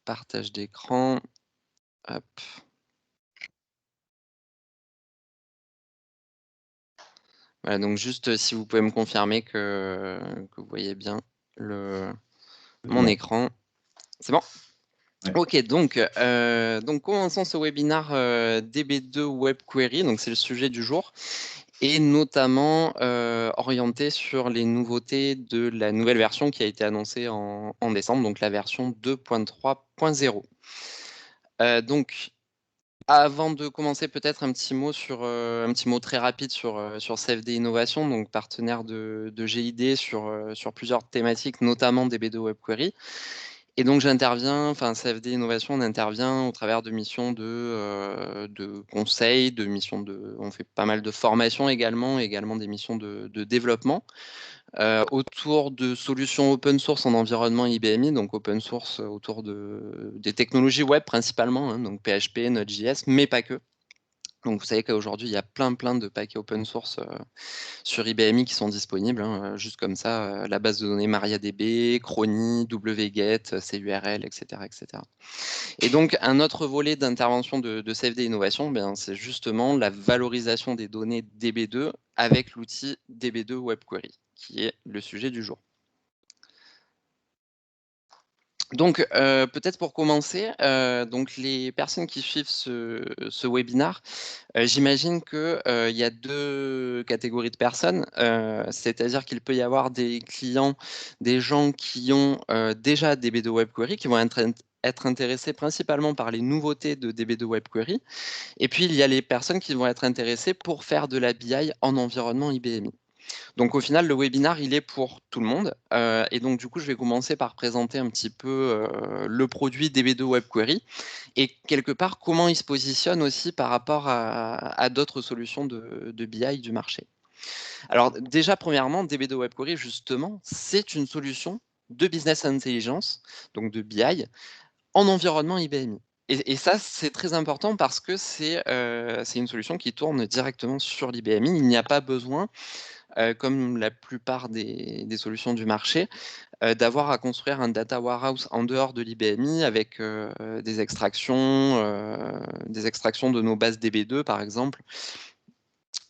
partage d'écran. Hop. Voilà, donc juste si vous pouvez me confirmer que vous voyez bien mon écran. C'est bon? Ouais. Ok, donc commençons ce webinaire DB2 Web Query, donc c'est le sujet du jour, et notamment orienté sur les nouveautés de la nouvelle version qui a été annoncée en décembre, donc la version 2.3.0. Donc, avant de commencer, peut-être un petit mot très rapide sur CFD Innovation, donc partenaire de GID sur plusieurs thématiques, notamment DB2 Web Query. Et donc CFD Innovation, on intervient au travers de missions de conseil, on fait pas mal de formations également des missions de développement autour de solutions open source en environnement IBMI, donc open source autour des technologies web principalement, hein, donc PHP, Node.js, mais pas que. Donc vous savez qu'aujourd'hui, il y a plein de paquets open source sur IBMI qui sont disponibles, hein, juste comme ça, la base de données MariaDB, Chrony, wget, CURL, etc., etc. Et donc, un autre volet d'intervention de CFD Innovation, c'est justement la valorisation des données DB2 avec l'outil DB2 Web Query, qui est le sujet du jour. Donc, peut-être pour commencer, donc les personnes qui suivent ce webinaire, j'imagine qu'il y a deux catégories de personnes, c'est-à-dire qu'il peut y avoir des clients, des gens qui ont déjà DB2 Web Query, qui vont être intéressés principalement par les nouveautés de DB2 Web Query, et puis il y a les personnes qui vont être intéressées pour faire de la BI en environnement IBMI. Donc au final, le webinaire, il est pour tout le monde. Et donc du coup, je vais commencer par présenter un petit peu le produit DB2 Web Query et quelque part comment il se positionne aussi par rapport à d'autres solutions de BI du marché. Alors déjà, premièrement, DB2 Web Query, justement, c'est une solution de business intelligence, donc de BI, en environnement IBMI. Et ça, c'est très important parce que c'est une solution qui tourne directement sur l'IBMI. Il n'y a pas besoin comme la plupart des solutions du marché, d'avoir à construire un data warehouse en dehors de l'IBMI avec des extractions de nos bases DB2, par exemple,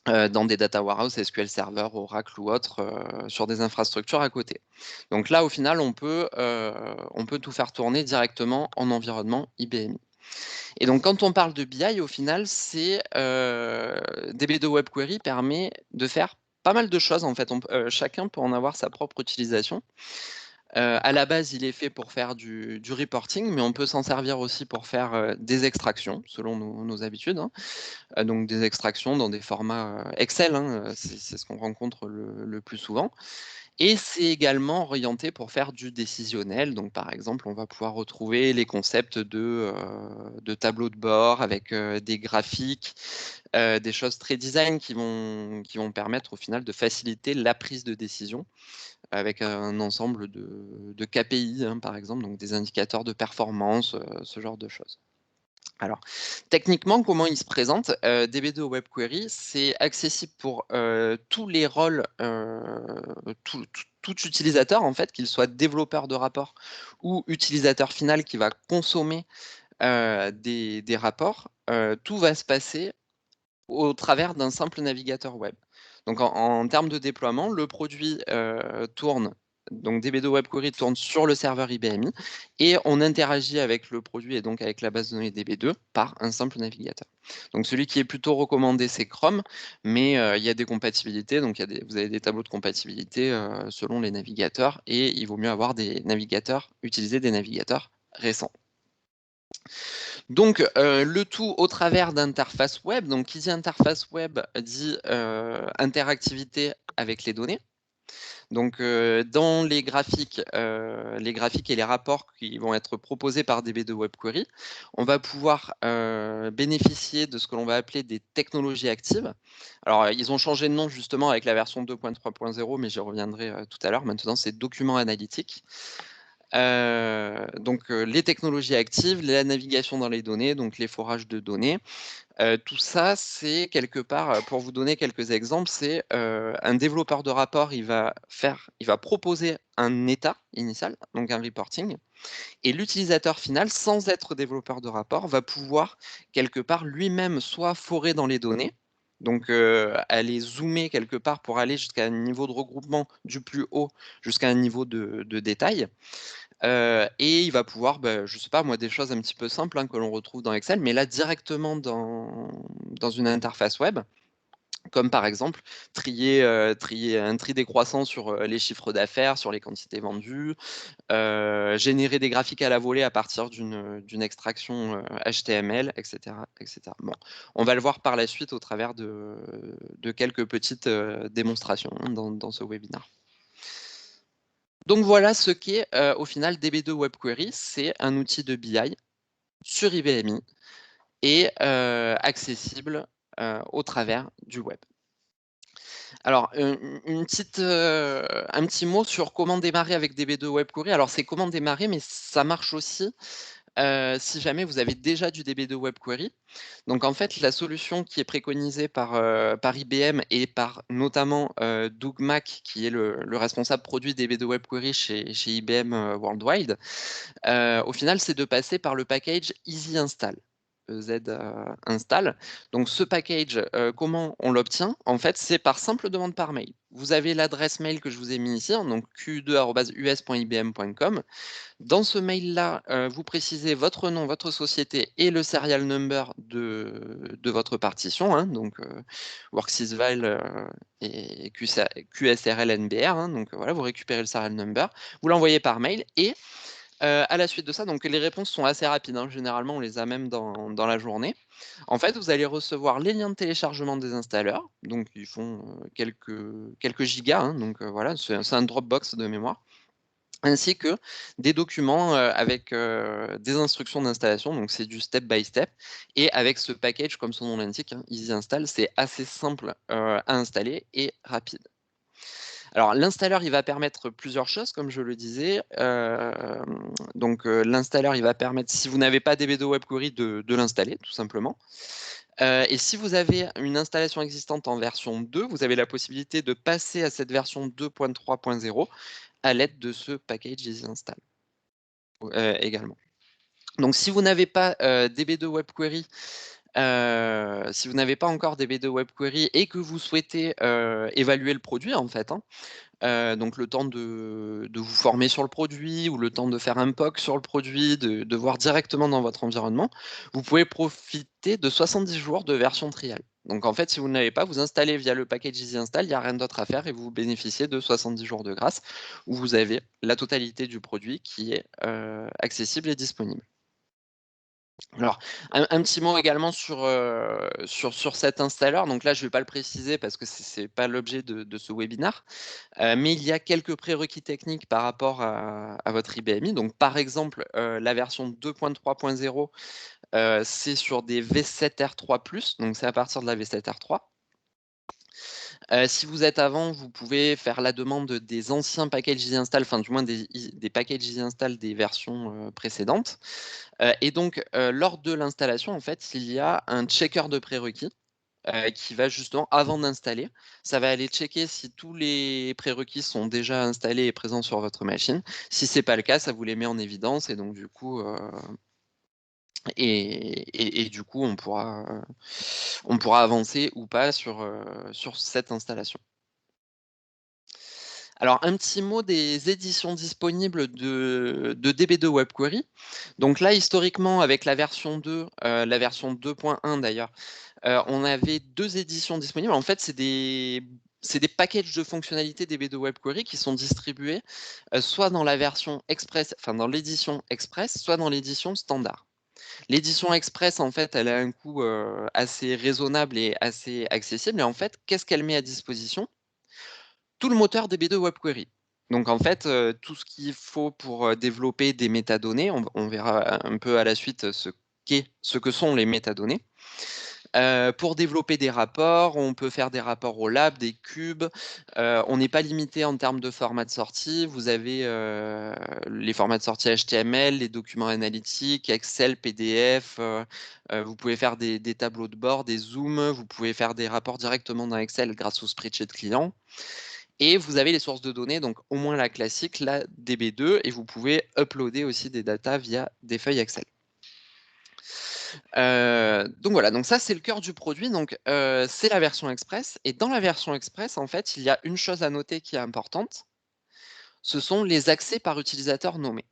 dans des data warehouse SQL Server, Oracle ou autres, sur des infrastructures à côté. Donc là, au final, on peut tout faire tourner directement en environnement IBMI. Et donc, quand on parle de BI, au final, DB2 Web Query permet de faire pas mal de choses. En fait, chacun peut en avoir sa propre utilisation. À la base, il est fait pour faire du reporting, mais on peut s'en servir aussi pour faire des extractions, selon nos habitudes. Hein. Donc, des extractions dans des formats Excel, hein, c'est ce qu'on rencontre le plus souvent. Et c'est également orienté pour faire du décisionnel. Donc, par exemple, on va pouvoir retrouver les concepts de tableaux de bord avec des graphiques, des choses très design qui vont permettre au final de faciliter la prise de décision avec un ensemble de KPI, hein, par exemple, donc des indicateurs de performance, ce genre de choses. Alors, techniquement, comment il se présente DB2 Web Query, c'est accessible pour tous les rôles, tout utilisateur, en fait, qu'il soit développeur de rapport ou utilisateur final qui va consommer des rapports. Tout va se passer au travers d'un simple navigateur web. Donc, en termes de déploiement, le produit tourne. Donc DB2 Web Query tourne sur le serveur IBMI et on interagit avec le produit et donc avec la base de données DB2 par un simple navigateur. Donc celui qui est plutôt recommandé, c'est Chrome, mais il y a des compatibilités, donc vous avez des tableaux de compatibilité selon les navigateurs et il vaut mieux avoir utiliser des navigateurs récents. Donc, le tout au travers d'interfaces web. Donc, qui dit interface web dit interactivité avec les données. Donc, dans les graphiques et les rapports qui vont être proposés par DB2 Web Query, on va pouvoir bénéficier de ce que l'on va appeler des technologies actives. Alors, ils ont changé de nom justement avec la version 2.3.0, mais j'y reviendrai tout à l'heure. Maintenant, c'est documents analytiques. Donc les technologies actives, la navigation dans les données, donc les forages de données, Tout ça, c'est quelque part, pour vous donner quelques exemples, c'est, un développeur de rapport, il va proposer un état initial, donc un reporting, et l'utilisateur final, sans être développeur de rapport, va pouvoir quelque part lui-même soit forer dans les données, donc aller zoomer quelque part pour aller jusqu'à un niveau de regroupement du plus haut jusqu'à un niveau de détail. Et il va pouvoir, je sais pas moi, des choses un petit peu simples, hein, que l'on retrouve dans Excel, mais là directement dans une interface web, comme par exemple trier un tri décroissant sur, les chiffres d'affaires, sur les quantités vendues, générer des graphiques à la volée à partir d'une extraction, HTML, et cetera, et cetera. Bon, on va le voir par la suite au travers de quelques petites, démonstrations, hein, dans ce webinaire. Donc voilà ce qu'est, au final DB2 Web Query. C'est un outil de BI sur IBMI et accessible, au travers du web. Alors, une petite, un petit mot sur comment démarrer avec DB2 Web Query. Alors c'est comment démarrer, mais ça marche aussi, si jamais vous avez déjà du DB2 Web Query. Donc en fait, la solution qui est préconisée par IBM et par notamment, Doug Mack, qui est le responsable produit DB2 Web Query chez IBM, Worldwide, au final, c'est de passer par le package Easy Install, EZ, install. Donc ce package, comment on l'obtient? En fait, c'est par simple demande par mail. Vous avez l'adresse mail que je vous ai mis ici, hein, donc q2@us.ibm.com. Dans ce mail-là, vous précisez votre nom, votre société et le serial number de votre partition, hein, donc WorkSysVal, et QSRL-NBR, hein, donc voilà, vous récupérez le serial number, vous l'envoyez par mail et à la suite de ça, donc les réponses sont assez rapides, hein, généralement on les a même dans la journée. En fait, vous allez recevoir les liens de téléchargement des installeurs, donc ils font, quelques gigas, hein, donc voilà, c'est un Dropbox de mémoire, ainsi que des documents, avec, des instructions d'installation, donc c'est du step by step et avec ce package comme son nom l'indique, hein, Easy Install, c'est assez simple, à installer et rapide. Alors l'installeur, il va permettre plusieurs choses comme je le disais, donc l'installeur, il va permettre, si vous n'avez pas DB2 Web Query, de l'installer tout simplement. Et si vous avez une installation existante en version 2, vous avez la possibilité de passer à cette version 2.3.0 à l'aide de ce package Easy Install, également. Donc si vous n'avez pas, DB2 Web Query, si vous n'avez pas encore DB2 Web Query et que vous souhaitez, évaluer le produit en fait, hein, donc le temps de vous former sur le produit ou le temps de faire un POC sur le produit, de voir directement dans votre environnement, vous pouvez profiter de 70 jours de version trial. Donc en fait, si vous ne l'avez pas, vous installez via le package Easy Install, il n'y a rien d'autre à faire et vous bénéficiez de 70 jours de grâce où vous avez la totalité du produit qui est, accessible et disponible. Alors, un petit mot également sur cet installeur. Donc là, je ne vais pas le préciser parce que c'est pas l'objet de ce webinaire, mais il y a quelques prérequis techniques par rapport à votre IBMI. Donc par exemple, la version 2.3.0, c'est sur des V7R3+, donc c'est à partir de la V7R3. Si vous êtes avant, vous pouvez faire la demande des anciens packages Easy Install, enfin du moins des packages Easy Install des versions, précédentes. Et donc, lors de l'installation, en fait, il y a un checker de prérequis, qui va justement, avant d'installer, ça va aller checker si tous les prérequis sont déjà installés et présents sur votre machine. Si c'est pas le cas, ça vous les met en évidence et donc du coup, et du coup, on pourra avancer ou pas sur cette installation. Alors, un petit mot des éditions disponibles de DB2 Web Query. Donc là, historiquement, avec la version 2, la version 2.1 d'ailleurs, on avait 2 éditions disponibles. En fait, c'est des packages de fonctionnalités DB2 Web Query qui sont distribués, soit dans la version express, enfin dans l'édition express, soit dans l'édition standard. L'édition express, en fait, elle a un coût, assez raisonnable et assez accessible et en fait, qu'est-ce qu'elle met à disposition? Tout le moteur DB2 Web Query. Donc en fait, tout ce qu'il faut pour, développer des métadonnées, on verra un peu à la suite ce que sont les métadonnées. Pour développer des rapports, on peut faire des rapports au lab, des cubes. On n'est pas limité en termes de format de sortie. Vous avez les formats de sortie HTML, les documents analytiques, Excel, PDF. Vous pouvez faire des tableaux de bord, des zooms. Vous pouvez faire des rapports directement dans Excel grâce au spreadsheet client. Et vous avez les sources de données, donc au moins la classique, la DB2, et vous pouvez uploader aussi des datas via des feuilles Excel. Donc voilà, donc ça c'est le cœur du produit, donc c'est la version express, et dans la version express, en fait, il y a une chose à noter qui est importante, ce sont les accès par utilisateur nommés.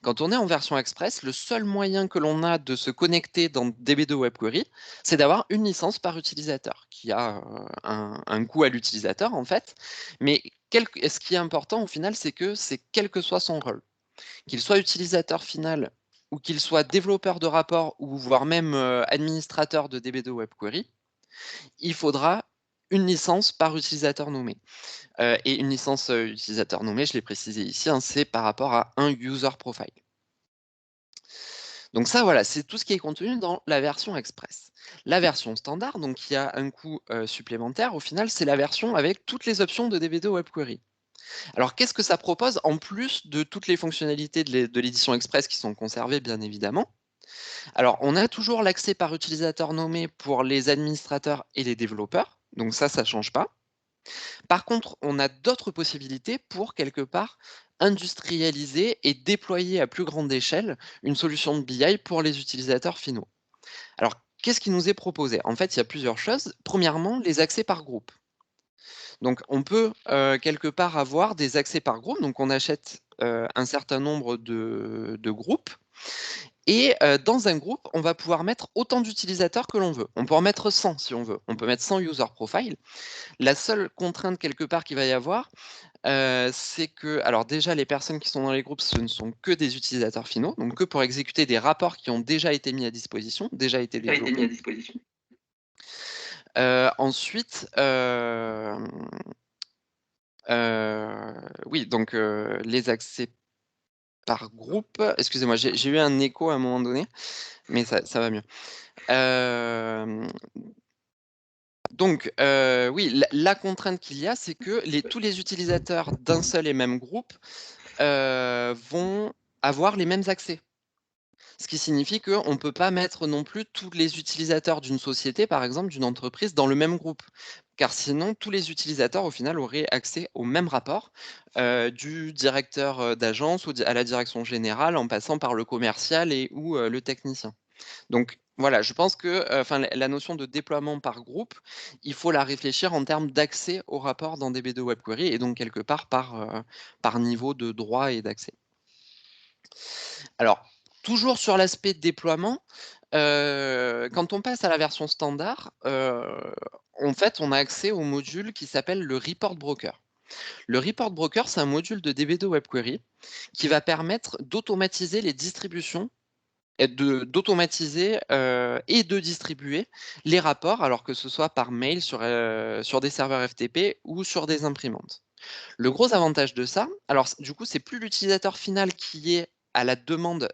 Quand on est en version express, le seul moyen que l'on a de se connecter dans DB2 Web Query, c'est d'avoir une licence par utilisateur, qui a un coût à l'utilisateur en fait, mais ce qui est important au final, c'est que c'est quel que soit son rôle, qu'il soit utilisateur final ou qu'il soit développeur de rapport ou voire même administrateur de DB2 Web Query, il faudra une licence par utilisateur nommé. Et une licence utilisateur nommé, je l'ai précisé ici, hein, c'est par rapport à un user profile. Donc ça, voilà, c'est tout ce qui est contenu dans la version express. La version standard, donc qui a un coût supplémentaire, au final, c'est la version avec toutes les options de DB2 Web Query. Alors, qu'est-ce que ça propose en plus de toutes les fonctionnalités de l'édition express qui sont conservées, bien évidemment? Alors, on a toujours l'accès par utilisateur nommé pour les administrateurs et les développeurs. Donc ça ne change pas. Par contre, on a d'autres possibilités pour, quelque part, industrialiser et déployer à plus grande échelle une solution de BI pour les utilisateurs finaux. Alors, qu'est-ce qui nous est proposé? En fait, il y a plusieurs choses. Premièrement, les accès par groupe. Donc, on peut quelque part avoir des accès par groupe. Donc, on achète un certain nombre de groupes. Et dans un groupe, on va pouvoir mettre autant d'utilisateurs que l'on veut. On peut en mettre 100 si on veut. On peut mettre 100 user profiles. La seule contrainte quelque part qu'il va y avoir, c'est que, alors déjà, les personnes qui sont dans les groupes, ce ne sont que des utilisateurs finaux, donc que pour exécuter des rapports qui ont déjà été mis à disposition, déjà été développés. Ensuite, oui, donc les accès par groupe. Excusez-moi, j'ai eu un écho à un moment donné, mais ça va mieux. Donc, oui, la contrainte qu'il y a, c'est que tous les utilisateurs d'un seul et même groupe vont avoir les mêmes accès. Ce qui signifie qu'on ne peut pas mettre non plus tous les utilisateurs d'une société, par exemple, d'une entreprise, dans le même groupe. Car sinon, tous les utilisateurs, au final, auraient accès au même rapport, du directeur d'agence à la direction générale, en passant par le commercial ou le technicien. Donc voilà, je pense que la notion de déploiement par groupe, il faut la réfléchir en termes d'accès au rapport dans DB2 Web Query et donc quelque part par niveau de droit et d'accès. Alors, toujours sur l'aspect déploiement, quand on passe à la version standard, en fait, on a accès au module qui s'appelle le Report Broker. Le Report Broker, c'est un module de DB2 Web Query qui va permettre d'automatiser les distributions et d'automatiser et de distribuer les rapports, alors que ce soit par mail sur des serveurs FTP ou sur des imprimantes. Le gros avantage de ça, alors du coup, c'est plus l'utilisateur final qui est à la demande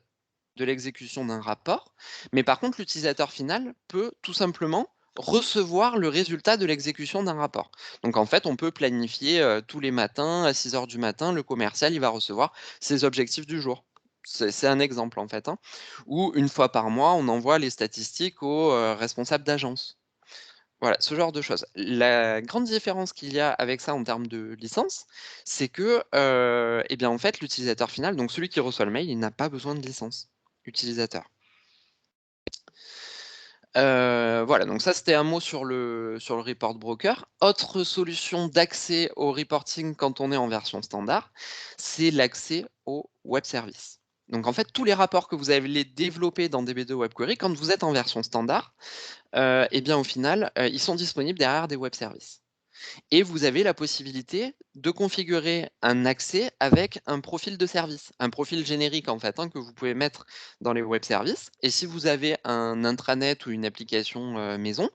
de l'exécution d'un rapport, mais par contre, l'utilisateur final peut tout simplement recevoir le résultat de l'exécution d'un rapport. Donc en fait, on peut planifier tous les matins à 6 heures du matin, le commercial, il va recevoir ses objectifs du jour. C'est un exemple en fait, hein. Ou une fois par mois, on envoie les statistiques aux responsables d'agence. Voilà, ce genre de choses. La grande différence qu'il y a avec ça en termes de licence, c'est que, eh bien, en fait, l'utilisateur final, donc celui qui reçoit le mail, il n'a pas besoin de licence utilisateur. Voilà, donc ça, c'était un mot sur le report broker. Autre solution d'accès au reporting quand on est en version standard, c'est l'accès au web service. Donc en fait, tous les rapports que vous allez développer dans DB2 Web Query, quand vous êtes en version standard, eh bien, au final, ils sont disponibles derrière des web services. Et vous avez la possibilité de configurer un accès avec un profil de service, un profil générique en fait, hein, que vous pouvez mettre dans les web services. Et si vous avez un intranet ou une application maison,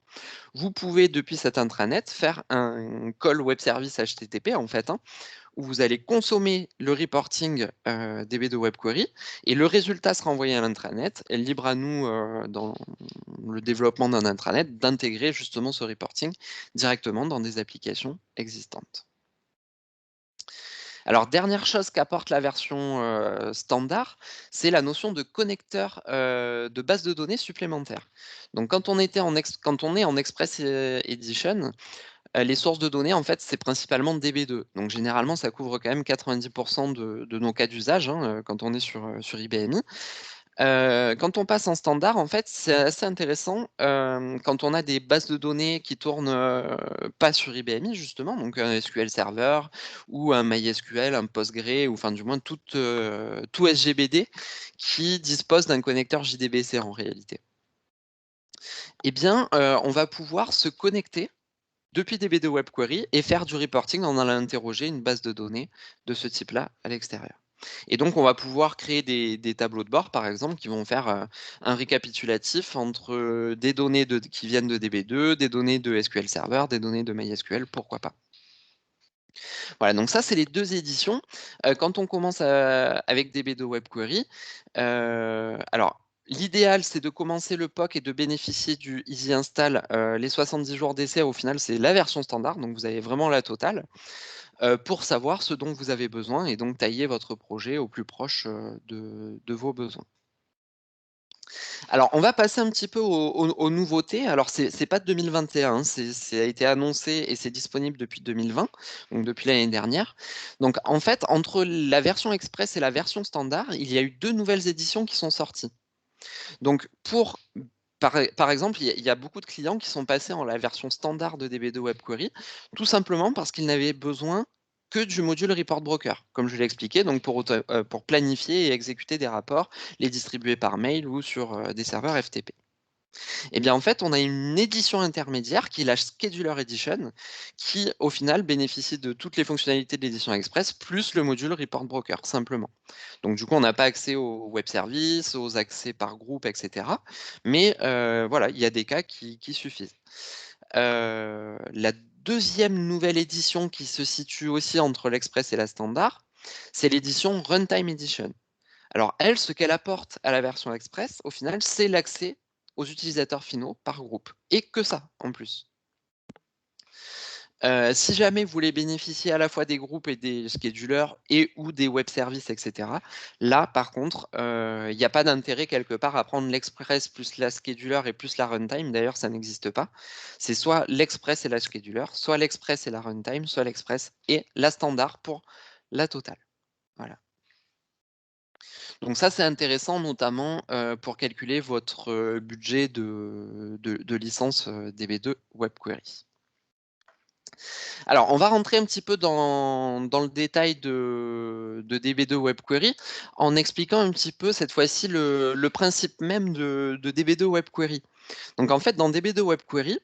vous pouvez depuis cet intranet faire un call web service HTTP en fait, hein, où vous allez consommer le reporting DB2 Web Query et le résultat sera envoyé à l'intranet et libre à nous, dans le développement d'un intranet, d'intégrer justement ce reporting directement dans des applications existantes. Alors, dernière chose qu'apporte la version standard, c'est la notion de connecteur de base de données supplémentaire. Donc, quand on est en Express Edition, les sources de données, en fait, c'est principalement DB2. Donc, généralement, ça couvre quand même 90% de nos cas d'usage, hein, quand on est sur IBMI. Quand on passe en standard, en fait, c'est assez intéressant, quand on a des bases de données qui tournent, pas sur IBMI justement, donc un SQL Server ou un MySQL, un Postgre ou enfin du moins tout SGBD qui dispose d'un connecteur JDBC en réalité. Eh bien, on va pouvoir se connecter depuis DB2 Web Query et faire du reporting en allant interroger une base de données de ce type-là à l'extérieur. Et donc, on va pouvoir créer des tableaux de bord, par exemple, qui vont faire un récapitulatif entre des données qui viennent de DB2, des données de SQL Server, des données de MySQL, pourquoi pas. Voilà, donc ça, c'est les deux éditions. Quand on commence avec DB2 Web Query, alors, l'idéal, c'est de commencer le POC et de bénéficier du Easy Install. Les 70 jours d'essai, au final, c'est la version standard, donc vous avez vraiment la totale, pour savoir ce dont vous avez besoin et donc tailler votre projet au plus proche de vos besoins. Alors, on va passer un petit peu aux nouveautés. Alors, c'est pas de 2021, hein, ça a été annoncé et c'est disponible depuis 2020, donc depuis l'année dernière. Donc, en fait, entre la version Express et la version standard, il y a eu 2 nouvelles éditions qui sont sorties. Donc, par exemple, il y a beaucoup de clients qui sont passés en la version standard de DB2 Web Query, tout simplement parce qu'ils n'avaient besoin que du module Report Broker, comme je l'ai expliqué, donc pour planifier et exécuter des rapports, les distribuer par mail ou sur des serveurs FTP. Eh bien, en fait, on a une édition intermédiaire qui est la Scheduler Edition, qui, au final, bénéficie de toutes les fonctionnalités de l'édition Express, plus le module Report Broker, simplement. Donc, du coup, on n'a pas accès aux web services, aux accès par groupe, etc. Mais voilà, il y a des cas qui suffisent. La deuxième nouvelle édition qui se situe aussi entre l'Express et la standard, c'est l'édition Runtime Edition. Alors elle, ce qu'elle apporte à la version Express, au final, c'est l'accès aux utilisateurs finaux par groupe et que ça, en plus. Si jamais vous voulez bénéficier à la fois des groupes et des schedulers et ou des web services et cetera, là, par contre, il y a pas d'intérêt quelque part à prendre l'Express plus la scheduler et plus la runtime. D'ailleurs, ça n'existe pas. C'est soit l'Express et la scheduler, soit l'Express et la runtime, soit l'Express et la standard pour la totale. Voilà. Donc ça, c'est intéressant notamment, pour calculer votre, budget de licence, DB2 Web Query. Alors, on va rentrer un petit peu dans le détail de DB2 Web Query, en expliquant un petit peu cette fois-ci le principe même de DB2 Web Query. Donc en fait, dans DB2 Web Query,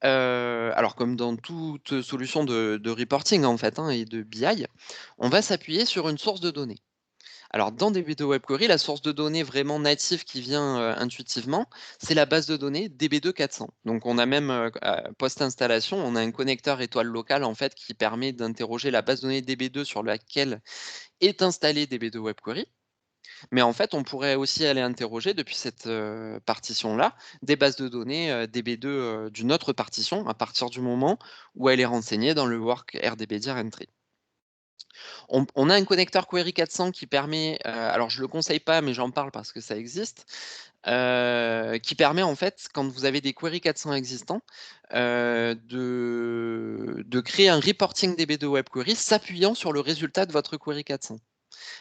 alors comme dans toute solution de reporting en fait, hein, et de BI, on va s'appuyer sur une source de données. Alors, dans DB2 Web Query, la source de données vraiment native qui vient intuitivement, c'est la base de données DB2 400. Donc, on a même, post-installation, on a un connecteur étoile local en fait qui permet d'interroger la base de données DB2 sur laquelle est installé DB2 Web Query. Mais en fait, on pourrait aussi aller interroger depuis cette partition-là des bases de données DB2 d'une autre partition à partir du moment où elle est renseignée dans le work RDBDir entry. On a un connecteur Query 400 qui permet, alors je ne le conseille pas, mais j'en parle parce que ça existe, qui permet en fait, quand vous avez des Query 400 existants, de créer un reporting DB2 Web Query s'appuyant sur le résultat de votre Query 400.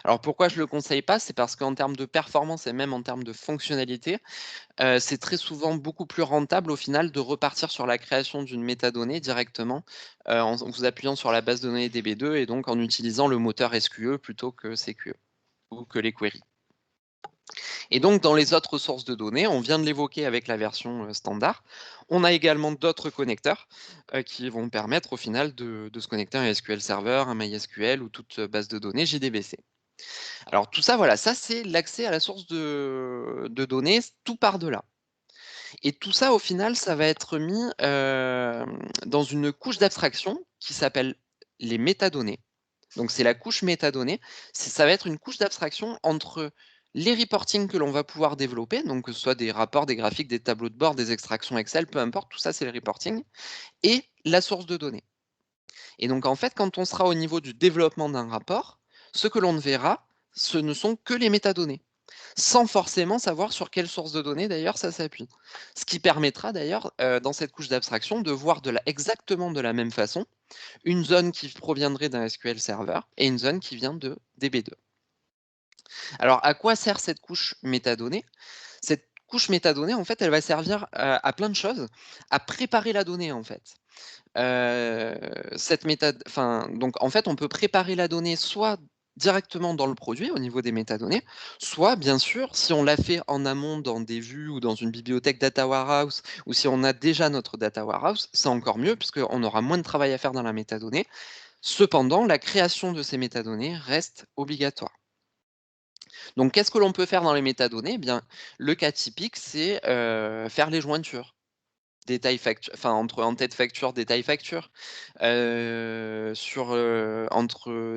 Alors pourquoi je ne le conseille pas? C'est parce qu'en termes de performance et même en termes de fonctionnalité, c'est très souvent beaucoup plus rentable au final de repartir sur la création d'une métadonnée directement, en vous appuyant sur la base de données DB2 et donc en utilisant le moteur SQE plutôt que CQE ou que les queries. Et donc dans les autres sources de données, on vient de l'évoquer avec la version, standard, on a également d'autres connecteurs, qui vont permettre au final de se connecter à un SQL Server, un MySQL ou toute base de données JDBC. Alors tout ça, voilà, ça c'est l'accès à la source de données, tout part de là. Et tout ça, au final, ça va être mis, dans une couche d'abstraction qui s'appelle les métadonnées. Donc c'est la couche métadonnées. Ça va être une couche d'abstraction entre les reporting que l'on va pouvoir développer, donc que ce soit des rapports, des graphiques, des tableaux de bord, des extractions Excel, peu importe, tout ça c'est le reporting, et la source de données. Et donc en fait, quand on sera au niveau du développement d'un rapport, ce que l'on ne verra, ce ne sont que les métadonnées, sans forcément savoir sur quelle source de données d'ailleurs ça s'appuie. Ce qui permettra d'ailleurs, dans cette couche d'abstraction, de voir exactement de la même façon une zone qui proviendrait d'un SQL Server et une zone qui vient de DB2. Alors, à quoi sert cette couche métadonnée? Cette couche métadonnée, en fait, elle va servir à plein de choses, à préparer la donnée, en fait. Donc, en fait, on peut préparer la donnée soit directement dans le produit au niveau des métadonnées, soit, bien sûr, si on l'a fait en amont dans des vues ou dans une bibliothèque data warehouse, ou si on a déjà notre data warehouse, c'est encore mieux puisqu'on aura moins de travail à faire dans la métadonnée. Cependant, la création de ces métadonnées reste obligatoire. Donc, qu'est-ce que l'on peut faire dans les métadonnées? Eh bien, le cas typique, c'est faire les jointures. Détail facture, enfin entre en-tête facture, détail facture. Entre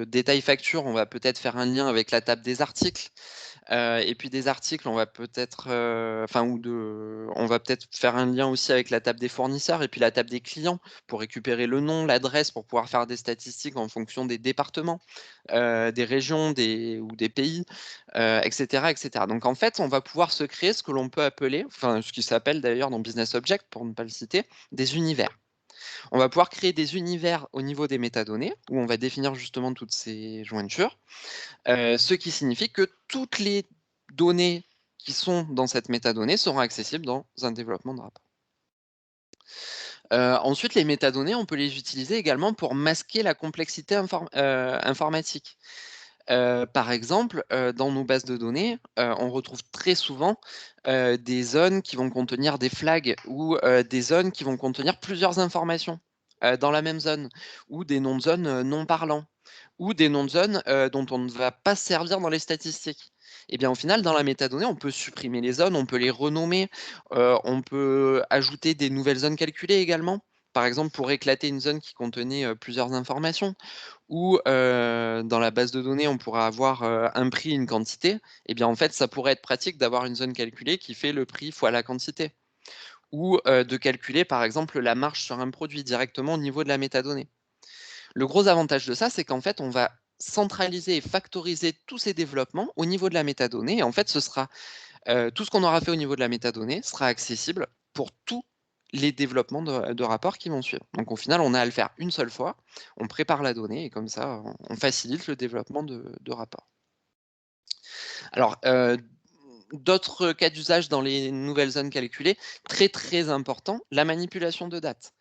détail facture, on va peut-être faire un lien avec la table des articles. Et puis des articles, on va peut-être, on va peut-être faire un lien aussi avec la table des fournisseurs et puis la table des clients pour récupérer le nom, l'adresse, pour pouvoir faire des statistiques en fonction des départements, des régions, ou des pays, et cetera, et cetera. Donc en fait, on va pouvoir se créer ce que l'on peut appeler, enfin ce qui s'appelle d'ailleurs dans Business Object, pour ne pas le citer, des univers. On va pouvoir créer des univers au niveau des métadonnées, où on va définir justement toutes ces jointures. Ce qui signifie que toutes les données qui sont dans cette métadonnée seront accessibles dans un développement de rapport. Ensuite, les métadonnées, on peut les utiliser également pour masquer la complexité informatique. Par exemple, dans nos bases de données, on retrouve très souvent, des zones qui vont contenir des flags ou, des zones qui vont contenir plusieurs informations, dans la même zone, ou des noms de zones, non parlants, ou des noms de zones, dont on ne va pas se servir dans les statistiques. Et bien, au final, dans la métadonnée, on peut supprimer les zones, on peut les renommer, on peut ajouter des nouvelles zones calculées également. Par exemple, pour éclater une zone qui contenait, plusieurs informations, ou, dans la base de données, on pourra avoir, un prix, une quantité. Et bien, en fait, ça pourrait être pratique d'avoir une zone calculée qui fait le prix fois la quantité. Ou, de calculer, par exemple, la marge sur un produit directement au niveau de la métadonnée. Le gros avantage de ça, c'est qu'en fait, on va centraliser et factoriser tous ces développements au niveau de la métadonnée. Et en fait, ce sera, tout ce qu'on aura fait au niveau de la métadonnée sera accessible pour tous les développements de rapports qui vont suivre. Donc au final, on a à le faire une seule fois, on prépare la donnée et comme ça, on facilite le développement de rapports. Alors, d'autres cas d'usage dans les nouvelles zones calculées, très, très important, la manipulation de dates.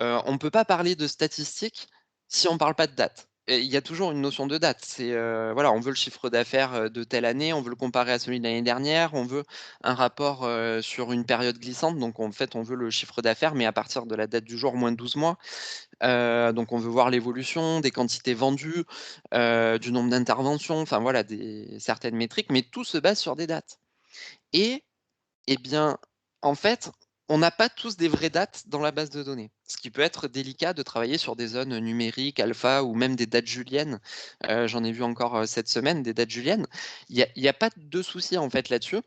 On ne peut pas parler de statistiques si on ne parle pas de date. Et il y a toujours une notion de date. C'est, voilà, on veut le chiffre d'affaires, de telle année, on veut le comparer à celui de l'année dernière, on veut un rapport, sur une période glissante, donc en fait, on veut le chiffre d'affaires, mais à partir de la date du jour, moins 12 mois. Donc on veut voir l'évolution des quantités vendues, du nombre d'interventions, enfin voilà, certaines métriques, mais tout se base sur des dates. Et eh bien, en fait, on n'a pas tous des vraies dates dans la base de données. Ce qui peut être délicat de travailler sur des zones numériques, alpha ou même des dates juliennes. J'en ai vu encore, cette semaine, des dates juliennes. Il y a pas de souci, en fait, là-dessus.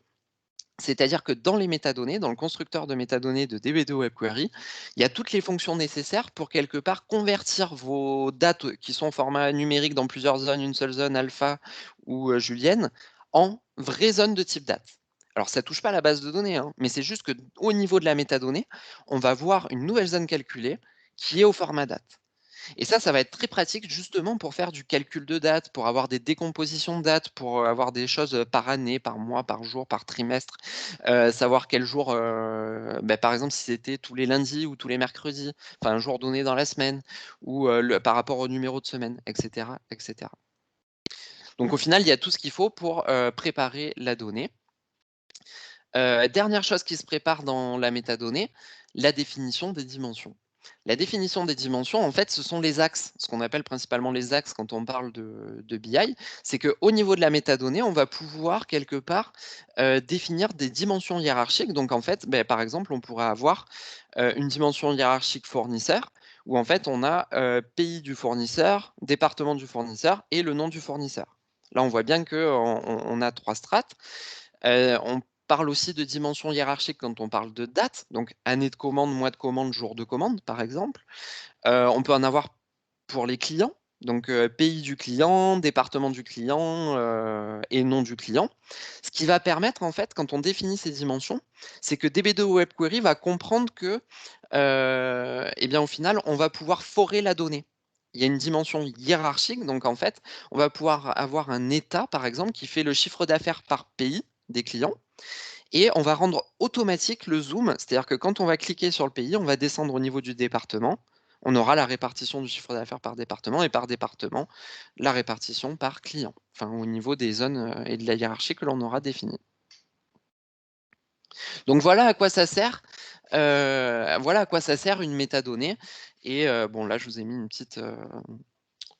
C'est-à-dire que dans les métadonnées, dans le constructeur de métadonnées de DB2 Web Query, il y a toutes les fonctions nécessaires pour quelque part convertir vos dates qui sont en format numérique dans plusieurs zones, une seule zone alpha ou julienne, en vraies zones de type date. Alors ça touche pas à la base de données, hein, mais c'est juste qu'au niveau de la métadonnée, on va voir une nouvelle zone calculée qui est au format date. Et ça va être très pratique justement pour faire du calcul de date, pour avoir des décompositions de dates, pour, avoir des choses, par année, par mois, par jour, par trimestre, savoir quel jour, par exemple, si c'était tous les lundis ou tous les mercredis, enfin un jour donné dans la semaine ou, par rapport au numéro de semaine, et cetera, et cetera. Donc au final, il y a tout ce qu'il faut pour, préparer la donnée. Dernière chose qui se prépare dans la métadonnée, la définition des dimensions. La définition des dimensions, en fait, ce sont les axes, ce qu'on appelle principalement les axes quand on parle de BI. C'est qu'au niveau de la métadonnée, on va pouvoir quelque part, définir des dimensions hiérarchiques. Donc en fait, par exemple, on pourrait avoir, une dimension hiérarchique fournisseur où en fait on a pays du fournisseur, département du fournisseur et le nom du fournisseur. Là, on voit bien qu'on a 3 strates. On parle aussi de dimension hiérarchique quand on parle de date, donc année de commande, mois de commande, jour de commande, par exemple. On peut en avoir pour les clients, donc pays du client, département du client et nom du client. Ce qui va permettre, en fait, quand on définit ces dimensions, c'est que DB2 Web Query va comprendre que, eh bien, au final, on va pouvoir forer la donnée. Il y a une dimension hiérarchique, donc en fait, on va pouvoir avoir un état, par exemple, qui fait le chiffre d'affaires par pays des clients, et on va rendre automatique le zoom, c'est-à-dire que quand on va cliquer sur le pays, on va descendre au niveau du département, on aura la répartition du chiffre d'affaires par département et par département, la répartition par client, enfin au niveau des zones et de la hiérarchie que l'on aura définie. Donc voilà à quoi ça sert. Voilà à quoi ça sert une métadonnée. Et bon, là, je vous ai mis une petite,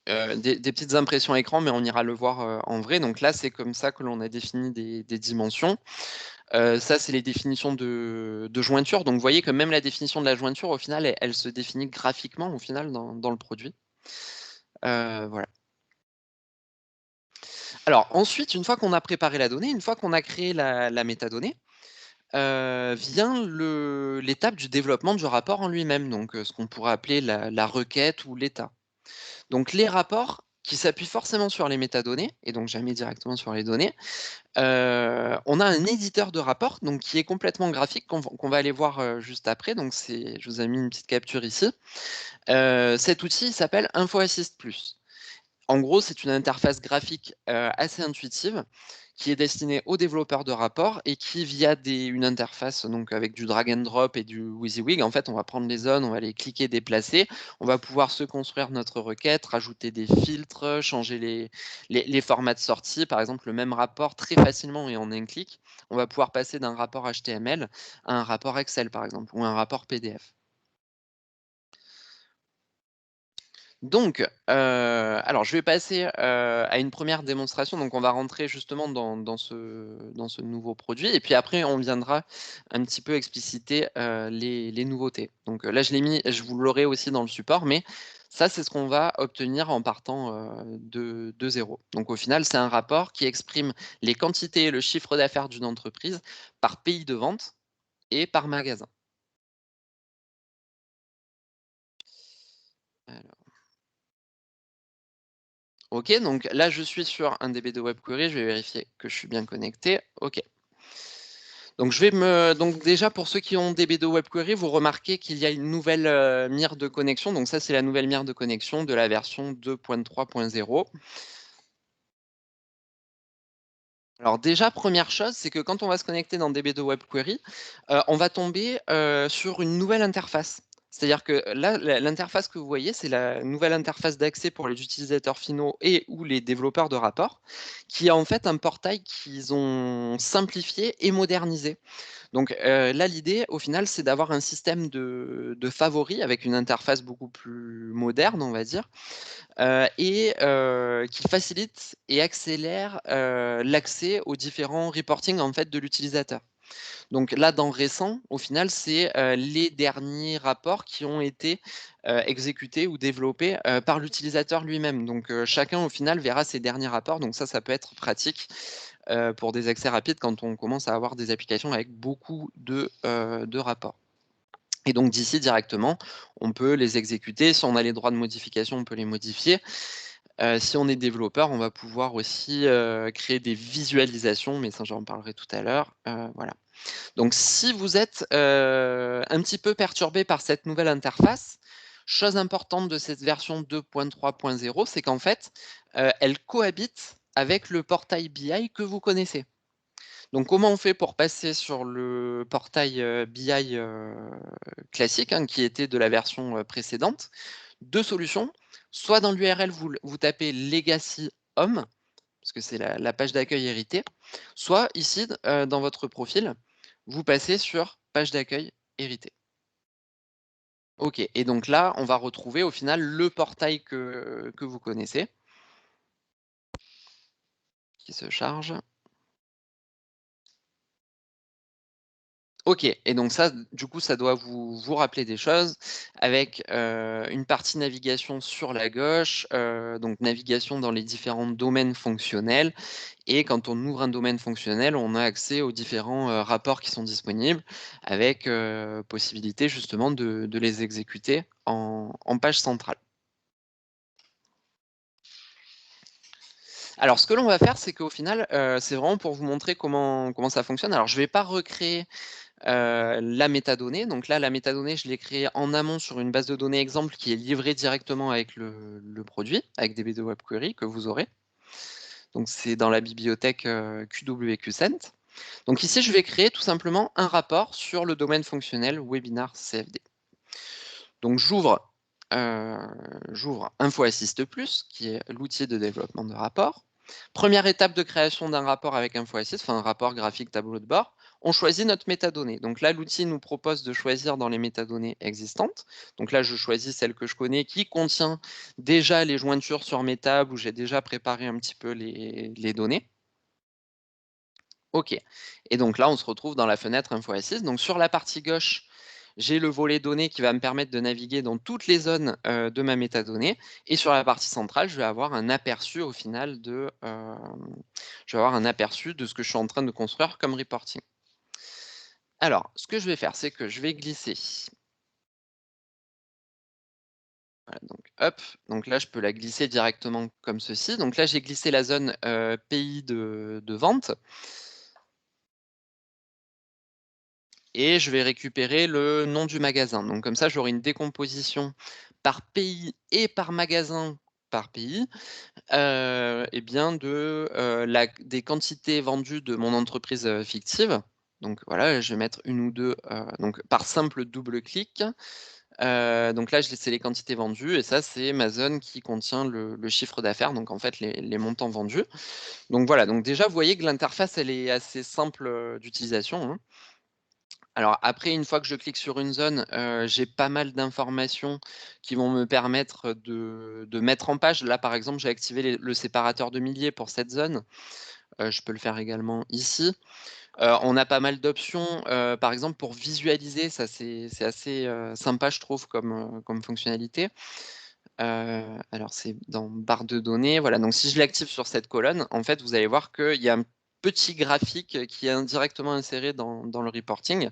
des petites impressions écran, mais on ira le voir en vrai. Donc là, c'est comme ça que l'on a défini des dimensions. Ça, c'est les définitions de jointure. Donc, vous voyez que même la définition de la jointure, au final, elle se définit graphiquement au final dans le produit. Voilà. Alors ensuite, une fois qu'on a préparé la donnée, une fois qu'on a créé la métadonnée, vient l'étape du développement du rapport en lui-même, donc ce qu'on pourrait appeler la requête ou l'état. Donc les rapports qui s'appuient forcément sur les métadonnées, et donc jamais directement sur les données, on a un éditeur de rapport donc qui est complètement graphique qu'on va aller voir, juste après. Donc je vous ai mis une petite capture ici. Cet outil s'appelle InfoAssist Plus. En gros, c'est une interface graphique, assez intuitive qui est destinée aux développeurs de rapports et qui via une interface donc avec du drag and drop et du WYSIWYG, en fait, on va prendre les zones, on va les cliquer, déplacer, on va pouvoir se construire notre requête, rajouter des filtres, changer les formats de sortie. Par exemple, le même rapport très facilement et en un clic, on va pouvoir passer d'un rapport HTML à un rapport Excel, par exemple, ou un rapport PDF. Donc, alors je vais passer, à une première démonstration. Donc on va rentrer justement dans ce nouveau produit et puis après on viendra un petit peu expliciter, les nouveautés. Donc, là je l'ai mis, je vous l'aurai aussi dans le support, mais ça c'est ce qu'on va obtenir en partant, de 0. Donc au final, c'est un rapport qui exprime les quantités et le chiffre d'affaires d'une entreprise par pays de vente et par magasin. OK, donc là, je suis sur un DB de Web Query, je vais vérifier que je suis bien connecté. OK. Donc déjà pour ceux qui ont DB2 Web Query, vous remarquez qu'il y a une nouvelle, mire de connexion. Donc ça, c'est la nouvelle mire de connexion de la version 2.3.0. Alors déjà, première chose, c'est que quand on va se connecter dans DB2 Web Query, on va tomber, sur une nouvelle interface. C'est-à-dire que là, l'interface que vous voyez, c'est la nouvelle interface d'accès pour les utilisateurs finaux et ou les développeurs de rapports, qui est en fait un portail qu'ils ont simplifié et modernisé. Donc là, l'idée, au final, c'est d'avoir un système de favoris avec une interface beaucoup plus moderne, on va dire, et qui facilite et accélère, l'accès aux différents reporting, en fait, de l'utilisateur. Donc là, dans récent, au final, c'est, les derniers rapports qui ont été, exécutés ou développés, par l'utilisateur lui-même. Donc chacun, au final, verra ses derniers rapports. Donc ça peut être pratique, pour des accès rapides quand on commence à avoir des applications avec beaucoup de rapports. Et donc d'ici directement, on peut les exécuter. Si on a les droits de modification, on peut les modifier. Si on est développeur, on va pouvoir aussi, créer des visualisations, mais ça j'en parlerai tout à l'heure, voilà. Donc si vous êtes, un petit peu perturbé par cette nouvelle interface, chose importante de cette version 2.3.0, c'est qu'en fait, elle cohabite avec le portail BI que vous connaissez. Donc comment on fait pour passer sur le portail, BI, classique, hein, qui était de la version, précédente? 2 solutions, soit dans l'URL vous tapez legacy home, parce que c'est la page d'accueil héritée, soit ici, dans votre profil, vous passez sur page d'accueil héritée. OK, et donc là, on va retrouver au final le portail que vous connaissez, qui se charge. OK, et donc ça, du coup, ça doit vous rappeler des choses avec, une partie navigation sur la gauche, donc navigation dans les différents domaines fonctionnels, et quand on ouvre un domaine fonctionnel, on a accès aux différents, rapports qui sont disponibles avec, possibilité justement de les exécuter en page centrale. Alors ce que l'on va faire, c'est qu'au final, c'est vraiment pour vous montrer comment ça fonctionne. Alors je ne vais pas recréer la métadonnée. Donc là, la métadonnée, je l'ai créée en amont sur une base de données exemple qui est livrée directement avec le produit, avec DB2 Web Query que vous aurez. Donc c'est dans la bibliothèque QWQCent. Donc ici, je vais créer tout simplement un rapport sur le domaine fonctionnel webinar CFD. Donc j'ouvre InfoAssist+, qui est l'outil de développement de rapport. Première étape de création d'un rapport avec InfoAssist, enfin un rapport graphique tableau de bord, on choisit notre métadonnée. Donc là, l'outil nous propose de choisir dans les métadonnées existantes. Donc là, je choisis celle que je connais qui contient déjà les jointures sur mes tables où j'ai déjà préparé un petit peu les données. OK. Et donc là, on se retrouve dans la fenêtre InfoAssist. Donc sur la partie gauche, j'ai le volet données qui va me permettre de naviguer dans toutes les zones, de ma métadonnée, et sur la partie centrale, je vais avoir un aperçu au final je vais avoir un aperçu de ce que je suis en train de construire comme reporting. Alors, ce que je vais faire, c'est que je vais glisser, voilà, donc hop, donc là, je peux la glisser directement comme ceci. Donc là, j'ai glissé la zone, pays de vente. Et je vais récupérer le nom du magasin. Donc comme ça, j'aurai une décomposition par pays et par magasin par pays, et bien des quantités vendues de mon entreprise, fictive. Donc voilà, je vais mettre une ou 2 donc par simple double clic. Donc là, c'est les quantités vendues, et ça, c'est ma zone qui contient le chiffre d'affaires, donc en fait les montants vendus. Donc voilà, donc déjà, vous voyez que l'interface, elle est assez simple, d'utilisation, hein. Alors après, une fois que je clique sur une zone, j'ai pas mal d'informations qui vont me permettre de mettre en page. Là, par exemple, j'ai activé le séparateur de milliers pour cette zone. Je peux le faire également ici. On a pas mal d'options, par exemple pour visualiser, ça c'est assez, sympa je trouve comme fonctionnalité. Alors c'est dans barre de données, voilà, donc si je l'active sur cette colonne, en fait, vous allez voir qu'il y a un petit graphique qui est indirectement inséré dans le reporting,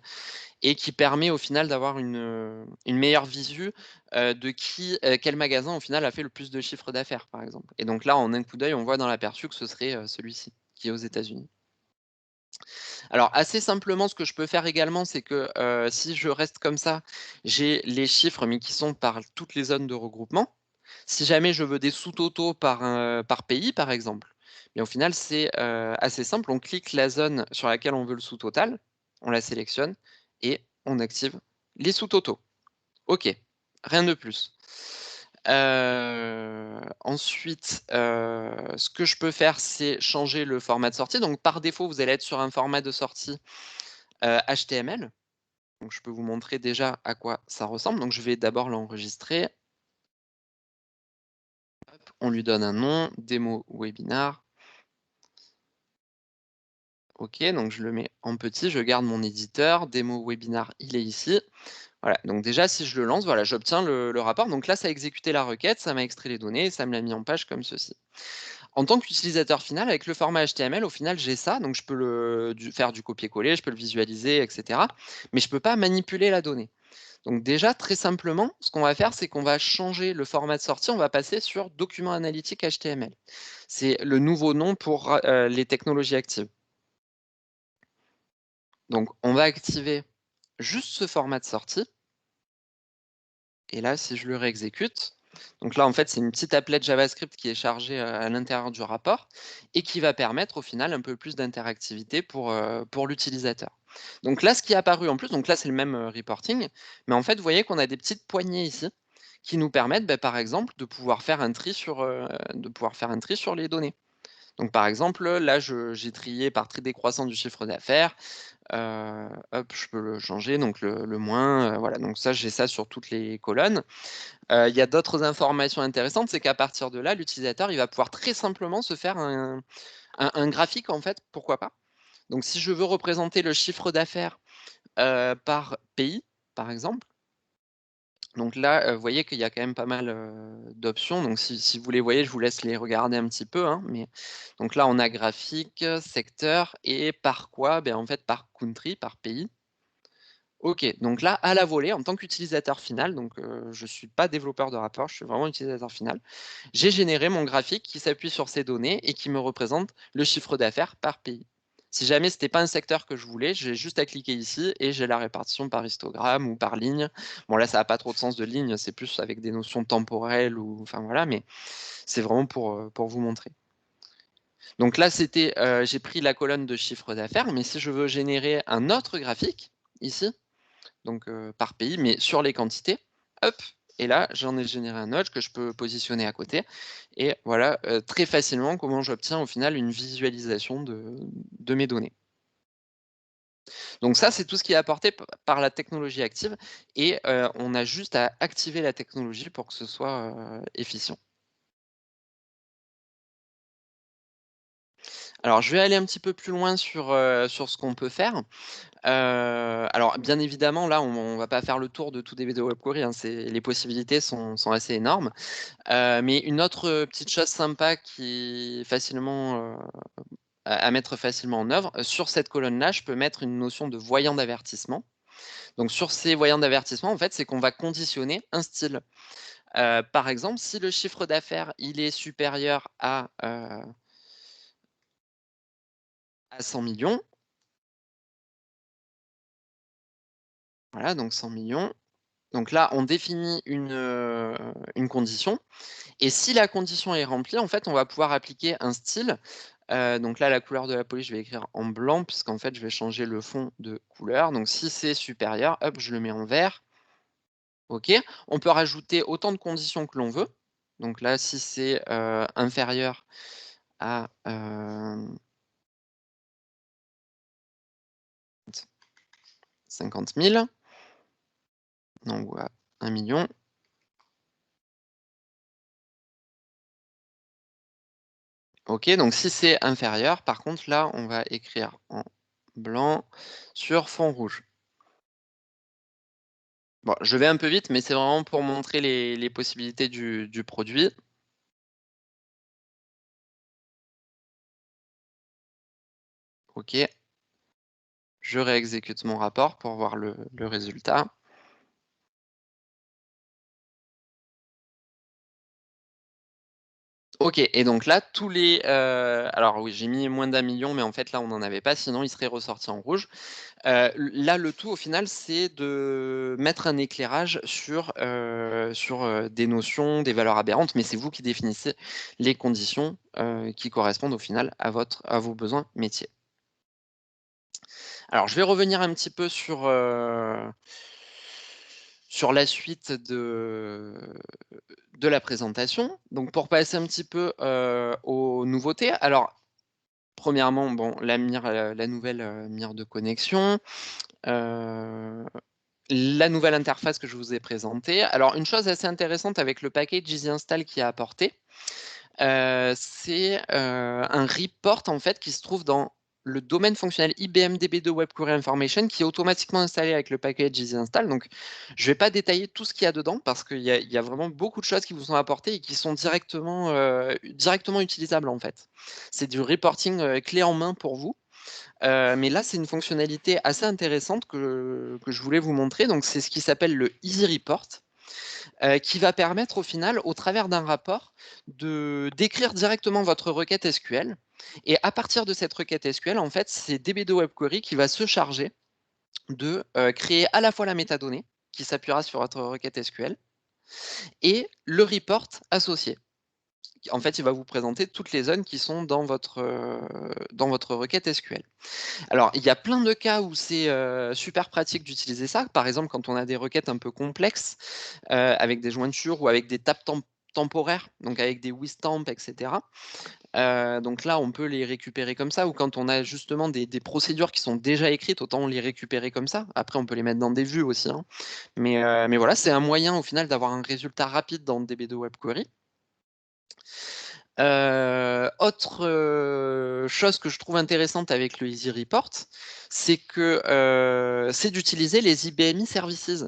et qui permet au final d'avoir une meilleure visu, de quel magasin au final a fait le plus de chiffre d'affaires, par exemple. Et donc là, en un coup d'œil, on voit dans l'aperçu que ce serait, celui-ci, qui est aux États-Unis. Alors assez simplement, ce que je peux faire également, c'est que, si je reste comme ça, j'ai les chiffres, mais qui sont par toutes les zones de regroupement. Si jamais je veux des sous-totaux par pays, par exemple, mais au final, c'est, assez simple. On clique la zone sur laquelle on veut le sous-total, on la sélectionne et on active les sous-totaux. OK, rien de plus. Ensuite, ce que je peux faire, c'est changer le format de sortie. Donc par défaut, vous allez être sur un format de sortie, HTML. Donc je peux vous montrer déjà à quoi ça ressemble. Donc je vais d'abord l'enregistrer. On lui donne un nom, démo webinar. OK, donc je le mets en petit, je garde mon éditeur, démo webinar, il est ici. Voilà, donc déjà si je le lance, voilà, j'obtiens le rapport. Donc là, ça a exécuté la requête, ça m'a extrait les données, ça me l'a mis en page comme ceci. En tant qu'utilisateur final, avec le format HTML, au final, j'ai ça, donc je peux faire du copier-coller, je peux le visualiser, et cetera. Mais je ne peux pas manipuler la donnée. Donc déjà, très simplement, ce qu'on va faire, c'est qu'on va changer le format de sortie, on va passer sur document analytique HTML. C'est le nouveau nom pour les technologies actives. Donc on va activer juste ce format de sortie. Et là, si je le réexécute, donc là, en fait, c'est une petite applet JavaScript qui est chargée, à l'intérieur du rapport, et qui va permettre au final un peu plus d'interactivité pour l'utilisateur. Donc là, ce qui est apparu en plus, donc là, c'est le même, reporting, mais en fait, vous voyez qu'on a des petites poignées ici qui nous permettent, par exemple, de pouvoir faire un tri sur les données. Donc par exemple, là, j'ai trié par tri décroissant du chiffre d'affaires. Hop, je peux le changer, donc le moins, voilà, donc ça, j'ai ça sur toutes les colonnes. Il y a d'autres informations intéressantes, c'est qu'à partir de là, l'utilisateur, il va pouvoir très simplement se faire un graphique, en fait, pourquoi pas. Donc si je veux représenter le chiffre d'affaires, par pays, par exemple. Donc là, vous voyez qu'il y a quand même pas mal, d'options. Donc si vous les voyez, je vous laisse les regarder un petit peu, hein, mais donc là, on a graphique, secteur et par quoi? Ben en fait, par country, par pays. OK, donc là, à la volée, en tant qu'utilisateur final, donc je suis pas développeur de rapport, je suis vraiment utilisateur final. J'ai généré mon graphique qui s'appuie sur ces données et qui me représente le chiffre d'affaires par pays. Si jamais c'était pas un secteur que je voulais, j'ai juste à cliquer ici et j'ai la répartition par histogramme ou par ligne. Bon là, ça a pas trop de sens de ligne, c'est plus avec des notions temporelles ou enfin voilà, mais c'est vraiment pour vous montrer. Donc là, c'était, j'ai pris la colonne de chiffre d'affaires, mais si je veux générer un autre graphique, ici, donc par pays, mais sur les quantités, hop, et là, j'en ai généré un autre que je peux positionner à côté. Et voilà, très facilement, comment j'obtiens au final une visualisation de mes données. Donc ça, c'est tout ce qui est apporté par la technologie active et on a juste à activer la technologie pour que ce soit efficient. Alors, je vais aller un petit peu plus loin sur ce qu'on peut faire. Alors bien évidemment, là, on va pas faire le tour de tout DB de WebQuery, hein, les possibilités sont assez énormes. Mais une autre, petite chose sympa qui est facilement, à mettre facilement en œuvre, sur cette colonne-là, je peux mettre une notion de voyant d'avertissement. Donc sur ces voyants d'avertissement, en fait, c'est qu'on va conditionner un style. Par exemple, si le chiffre d'affaires, il est supérieur à 100 millions, voilà, donc 100 millions. Donc là, on définit une condition et si la condition est remplie, en fait, on va pouvoir appliquer un style. Donc là, la couleur de la police, je vais écrire en blanc puisqu'en fait, je vais changer le fond de couleur. Donc si c'est supérieur, hop, je le mets en vert. OK. On peut rajouter autant de conditions que l'on veut. Donc là, si c'est, inférieur à, 50 000, donc voilà, 1 000 000. OK, donc si c'est inférieur, par contre, là, on va écrire en blanc sur fond rouge. Bon, je vais un peu vite, mais c'est vraiment pour montrer les possibilités du produit. OK, je réexécute mon rapport pour voir le résultat. OK et donc là, tous les, alors oui, j'ai mis moins d'1 million, mais en fait, là, on n'en avait pas, sinon il serait ressorti en rouge. Là, le tout, au final, c'est de mettre un éclairage sur des notions, des valeurs aberrantes, mais c'est vous qui définissez les conditions, qui correspondent au final à vos besoins métiers. Alors, je vais revenir un petit peu sur la suite de la présentation. Donc pour passer un petit peu, aux nouveautés. Alors, premièrement, bon, la nouvelle, mire de connexion, heu, la nouvelle interface que je vous ai présentée. Alors une chose assez intéressante avec le package Easy Install qui est apporté, c'est, un report en fait qui se trouve dans le domaine fonctionnel IBM DB2 Web Query Information qui est automatiquement installé avec le package Easy Install. Donc je vais pas détailler tout ce qu'il y a dedans parce qu'il y a vraiment beaucoup de choses qui vous sont apportées et qui sont directement utilisables en fait. C'est du reporting, clé en main pour vous. Mais là, c'est une fonctionnalité assez intéressante que je voulais vous montrer. Donc c'est ce qui s'appelle le Easy Report. Qui va permettre au final, au travers d'un rapport, de d'écrire directement votre requête SQL et à partir de cette requête SQL, en fait, c'est DB2 Web Query qui va se charger de, créer à la fois la métadonnée, qui s'appuiera sur votre requête SQL et le report associé. En fait, il va vous présenter toutes les zones qui sont dans votre requête SQL. Alors, il y a plein de cas où c'est, super pratique d'utiliser ça. Par exemple, quand on a des requêtes un peu complexes, avec des jointures ou avec des tables temporaires, donc avec des WithStamp et cetera. Donc là, on peut les récupérer comme ça ou quand on a justement des procédures qui sont déjà écrites, autant les récupérer comme ça. Après, on peut les mettre dans des vues aussi, hein. Mais voilà, c'est un moyen au final d'avoir un résultat rapide dans DB2 Web Query. Autre chose que je trouve intéressante avec le Easy Report, c'est que c'est d'utiliser les IBMI Services.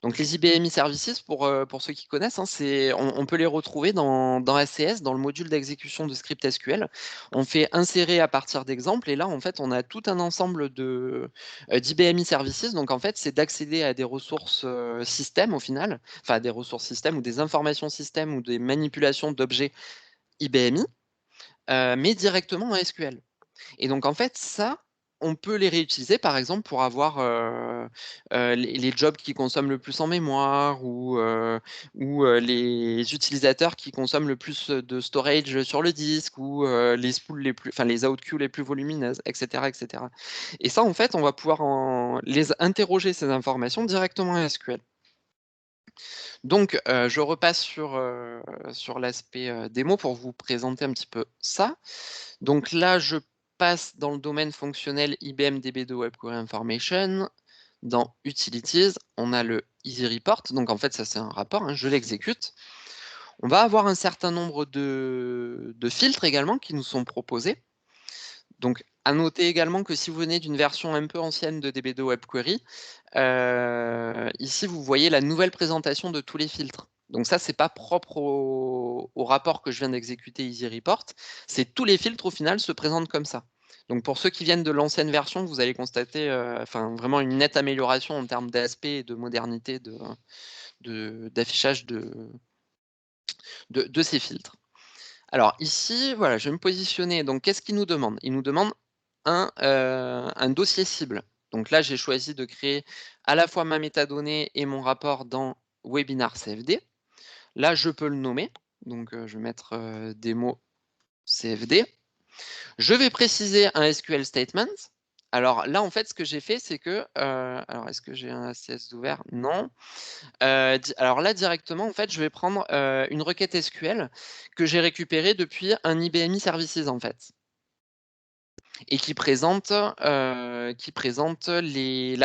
Donc les IBMI Services, pour ceux qui connaissent, hein, on peut les retrouver dans ACS, dans le module d'exécution de script SQL. On fait insérer à partir d'exemples, et là, en fait, on a tout un ensemble d'IBMI Services. Donc, en fait, c'est d'accéder à des ressources système, au final, enfin, des ressources système ou des informations système ou des manipulations d'objets IBMI, mais directement en SQL. Et donc, en fait, ça, on peut les réutiliser, par exemple, pour avoir les jobs qui consomment le plus en mémoire ou les utilisateurs qui consomment le plus de storage sur le disque ou les spools les outqueues les plus volumineuses, etc., etc. Et ça, en fait, on va pouvoir les interroger ces informations directement en SQL. Donc, je repasse sur l'aspect démo pour vous présenter un petit peu ça. Donc là, je passe dans le domaine fonctionnel IBM DB2 Web Query Information. Dans Utilities, on a le Easy Report. Donc en fait, ça c'est un rapport, hein, je l'exécute. On va avoir un certain nombre de filtres également qui nous sont proposés. Donc à noter également que si vous venez d'une version un peu ancienne de DB2 Web Query, ici vous voyez la nouvelle présentation de tous les filtres. Donc ça, c'est pas propre au rapport que je viens d'exécuter Easy Report, c'est tous les filtres au final se présentent comme ça. Donc pour ceux qui viennent de l'ancienne version, vous allez constater vraiment une nette amélioration en termes d'aspect et de modernité d'affichage de ces filtres. Alors ici, voilà, je vais me positionner. Donc qu'est-ce qu'il nous demande? Il nous demande un dossier cible. Donc là, j'ai choisi de créer à la fois ma métadonnée et mon rapport dans Webinar CFD. Là, je peux le nommer. Donc, je vais mettre démo CFD. Je vais préciser un SQL statement. Alors là, en fait, ce que j'ai fait, c'est que... alors, est-ce que j'ai un ACS ouvert? Non. Alors là, directement, en fait, je vais prendre une requête SQL que j'ai récupérée depuis un IBMI Services, en fait. Et qui présente la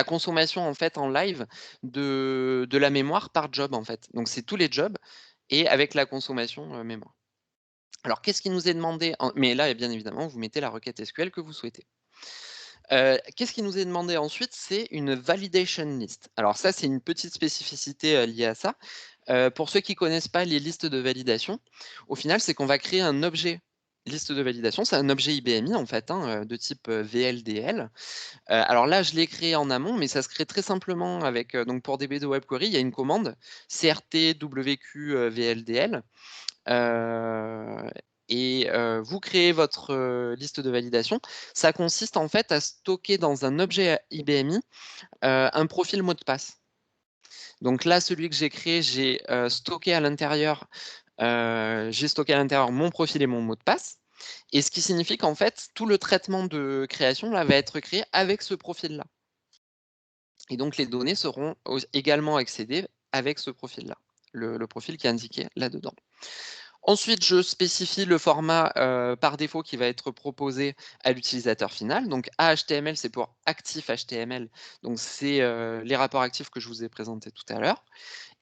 consommation en fait en live de la mémoire par job en fait. Donc c'est tous les jobs et avec la consommation mémoire. Alors qu'est-ce qui nous est demandé mais là bien évidemment vous mettez la requête SQL que vous souhaitez. Qu'est-ce qui nous est demandé ensuite? C'est une validation list. Alors ça c'est une petite spécificité liée à ça. Pour ceux qui ne connaissent pas les listes de validation, au final, c'est qu'on va créer un objet liste de validation. C'est un objet IBMI, en fait, hein, de type VLDL. Alors là, je l'ai créé en amont, mais ça se crée très simplement avec, donc pour DB2 Web Query, il y a une commande CRT-WQ VLDL. Et vous créez votre liste de validation. Ça consiste en fait à stocker dans un objet IBMI un profil mot de passe. Donc là, celui que j'ai créé, j'ai stocké à l'intérieur mon profil et mon mot de passe. Et ce qui signifie qu'en fait, tout le traitement de création là, va être créé avec ce profil-là. Et donc, les données seront également accédées avec ce profil-là, le profil qui est indiqué là-dedans. Ensuite, je spécifie le format par défaut qui va être proposé à l'utilisateur final. Donc AHTML, c'est pour actif HTML. Donc c'est les rapports actifs que je vous ai présentés tout à l'heure.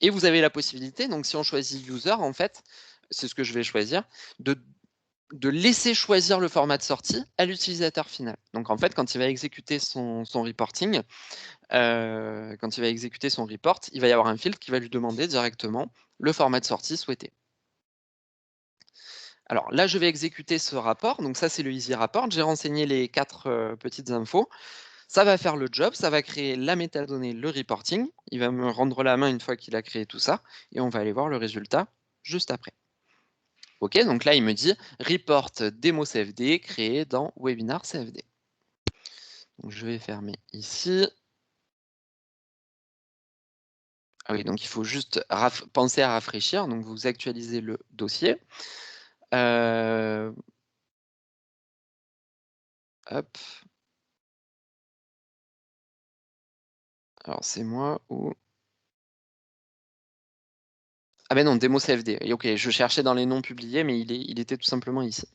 Et vous avez la possibilité, donc si on choisit user, en fait, c'est ce que je vais choisir, de laisser choisir le format de sortie à l'utilisateur final. Donc en fait, quand il va exécuter son reporting, quand il va exécuter son report, il va y avoir un filtre qui va lui demander directement le format de sortie souhaité. Alors là, je vais exécuter ce rapport. Donc ça, c'est le Easy Report. J'ai renseigné les 4 petites infos. Ça va faire le job, ça va créer la métadonnée, le reporting. Il va me rendre la main une fois qu'il a créé tout ça. Et on va aller voir le résultat juste après. OK, donc là, il me dit report démo CFD créé dans Webinar CFD. Donc je vais fermer ici. Ah oui, donc il faut juste penser à rafraîchir. Donc vous actualisez le dossier. Hop. Alors c'est moi ou... Ah ben non, démo CFD. Et OK, je cherchais dans les noms publiés, mais il était tout simplement ici.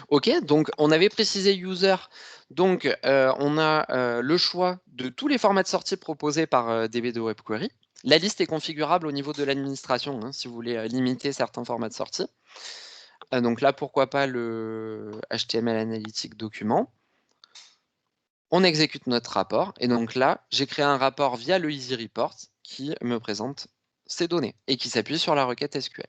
OK, donc on avait précisé user. Donc on a le choix de tous les formats de sortie proposés par DB2 Web Query. La liste est configurable au niveau de l'administration, hein, si vous voulez limiter certains formats de sortie. Donc là, pourquoi pas le HTML Analytics document. On exécute notre rapport et donc là, j'ai créé un rapport via le Easy Report qui me présente ces données et qui s'appuie sur la requête SQL.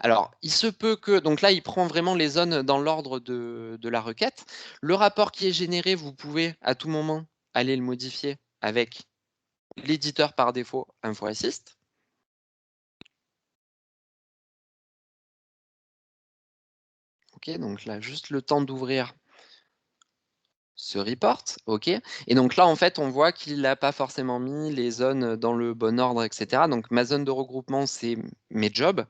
Alors, il se peut que, donc là, il prend vraiment les zones dans l'ordre de la requête. Le rapport qui est généré, vous pouvez à tout moment aller le modifier avec l'éditeur par défaut InfoAssist. Ok, donc là, juste le temps d'ouvrir ce report, ok. Et donc là, en fait, on voit qu'il n'a pas forcément mis les zones dans le bon ordre, etc. Donc ma zone de regroupement, c'est mes jobs.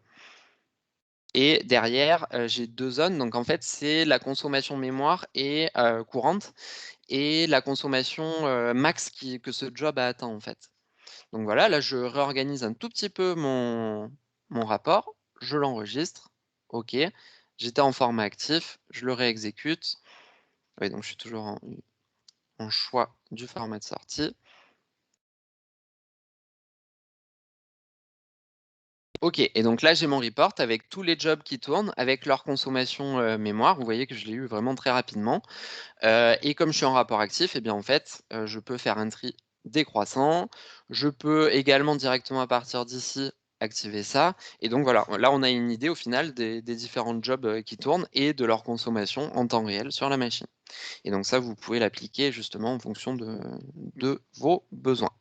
Et derrière, j'ai 2 zones. Donc en fait, c'est la consommation mémoire et courante et la consommation max que ce job a atteint, en fait. Donc voilà, là, je réorganise un tout petit peu mon rapport, je l'enregistre, OK. J'étais en format actif, je le réexécute. Oui, donc je suis toujours en choix du format de sortie. OK, et donc là, j'ai mon report avec tous les jobs qui tournent, avec leur consommation mémoire. Vous voyez que je l'ai eu vraiment très rapidement. Et comme je suis en rapport actif, et bien en fait, je peux faire un tri décroissant. Je peux également directement à partir d'ici activer ça. Et donc voilà, là on a une idée au final des différents jobs qui tournent et de leur consommation en temps réel sur la machine. Et donc ça, vous pouvez l'appliquer justement en fonction de vos besoins.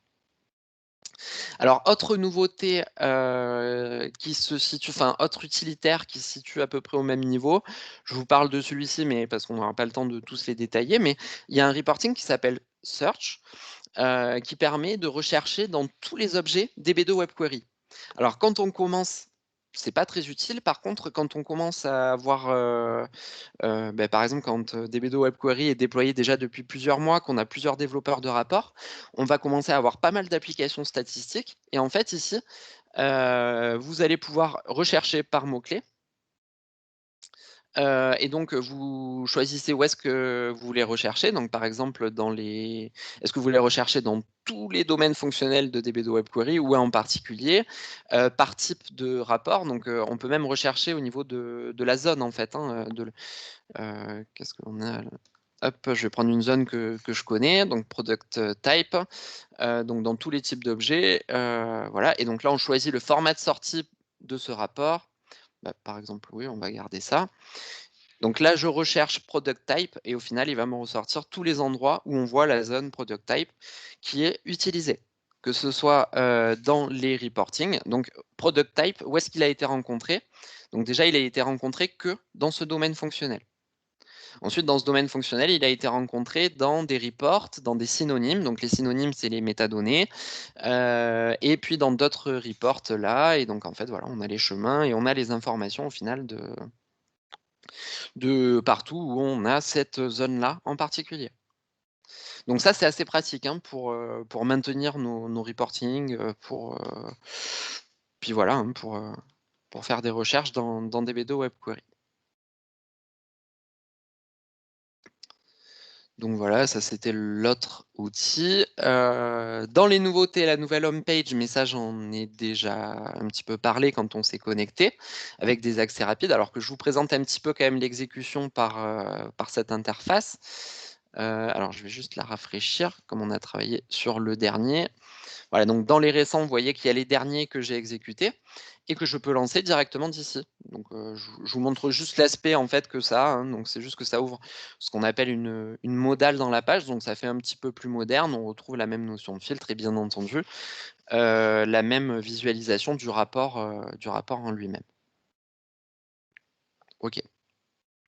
Alors, autre nouveauté qui se situe, enfin, autre utilitaire qui se situe à peu près au même niveau. Je vous parle de celui-ci, mais parce qu'on n'aura pas le temps de tous les détailler, mais il y a un reporting qui s'appelle Search, qui permet de rechercher dans tous les objets DB2 Web Query. Alors, quand on commence, c'est pas très utile. Par contre, quand on commence à avoir par exemple, quand DB2 Web Query est déployé déjà depuis plusieurs mois, qu'on a plusieurs développeurs de rapports, on va commencer à avoir pas mal d'applications statistiques. Et en fait, ici, vous allez pouvoir rechercher par mots-clés. Et donc, vous choisissez où est-ce que vous voulez rechercher. Donc, par exemple, est-ce que vous voulez rechercher dans tous les domaines fonctionnels de DB2 Web Query ou en particulier par type de rapport. Donc, on peut même rechercher au niveau de la zone, en fait, hein, qu'est-ce qu'on a là? Hop, je vais prendre une zone que je connais, donc product type, donc dans tous les types d'objets, voilà. Et donc là, on choisit le format de sortie de ce rapport. Par exemple, oui, on va garder ça. Donc là, je recherche product type et au final, il va me ressortir tous les endroits où on voit la zone product type qui est utilisée, que ce soit dans les reporting. Donc product type, où est-ce qu'il a été rencontré? Donc déjà, il a été rencontré que dans ce domaine fonctionnel. Ensuite, dans ce domaine fonctionnel, il a été rencontré dans des reports, dans des synonymes. Donc les synonymes, c'est les métadonnées. Et puis dans d'autres reports là. Et donc en fait, voilà, on a les chemins et on a les informations au final de partout où on a cette zone-là en particulier. Donc ça, c'est assez pratique hein, pour maintenir nos reporting, puis voilà, hein, pour faire des recherches dans DB2 Web Query. Donc voilà, ça c'était l'autre outil. Dans les nouveautés, la nouvelle home page, mais ça j'en ai déjà un petit peu parlé quand on s'est connecté, avec des accès rapides. Alors que je vous présente un petit peu quand même l'exécution par cette interface. Alors je vais juste la rafraîchir, comme on a travaillé sur le dernier. Voilà, donc dans les récents, vous voyez qu'il y a les derniers que j'ai exécutés et que je peux lancer directement d'ici. Donc je vous montre juste l'aspect en fait que ça a, hein. Donc c'est juste que ça ouvre ce qu'on appelle une modale dans la page, donc ça fait un petit peu plus moderne. On retrouve la même notion de filtre et bien entendu la même visualisation du rapport en lui-même. OK.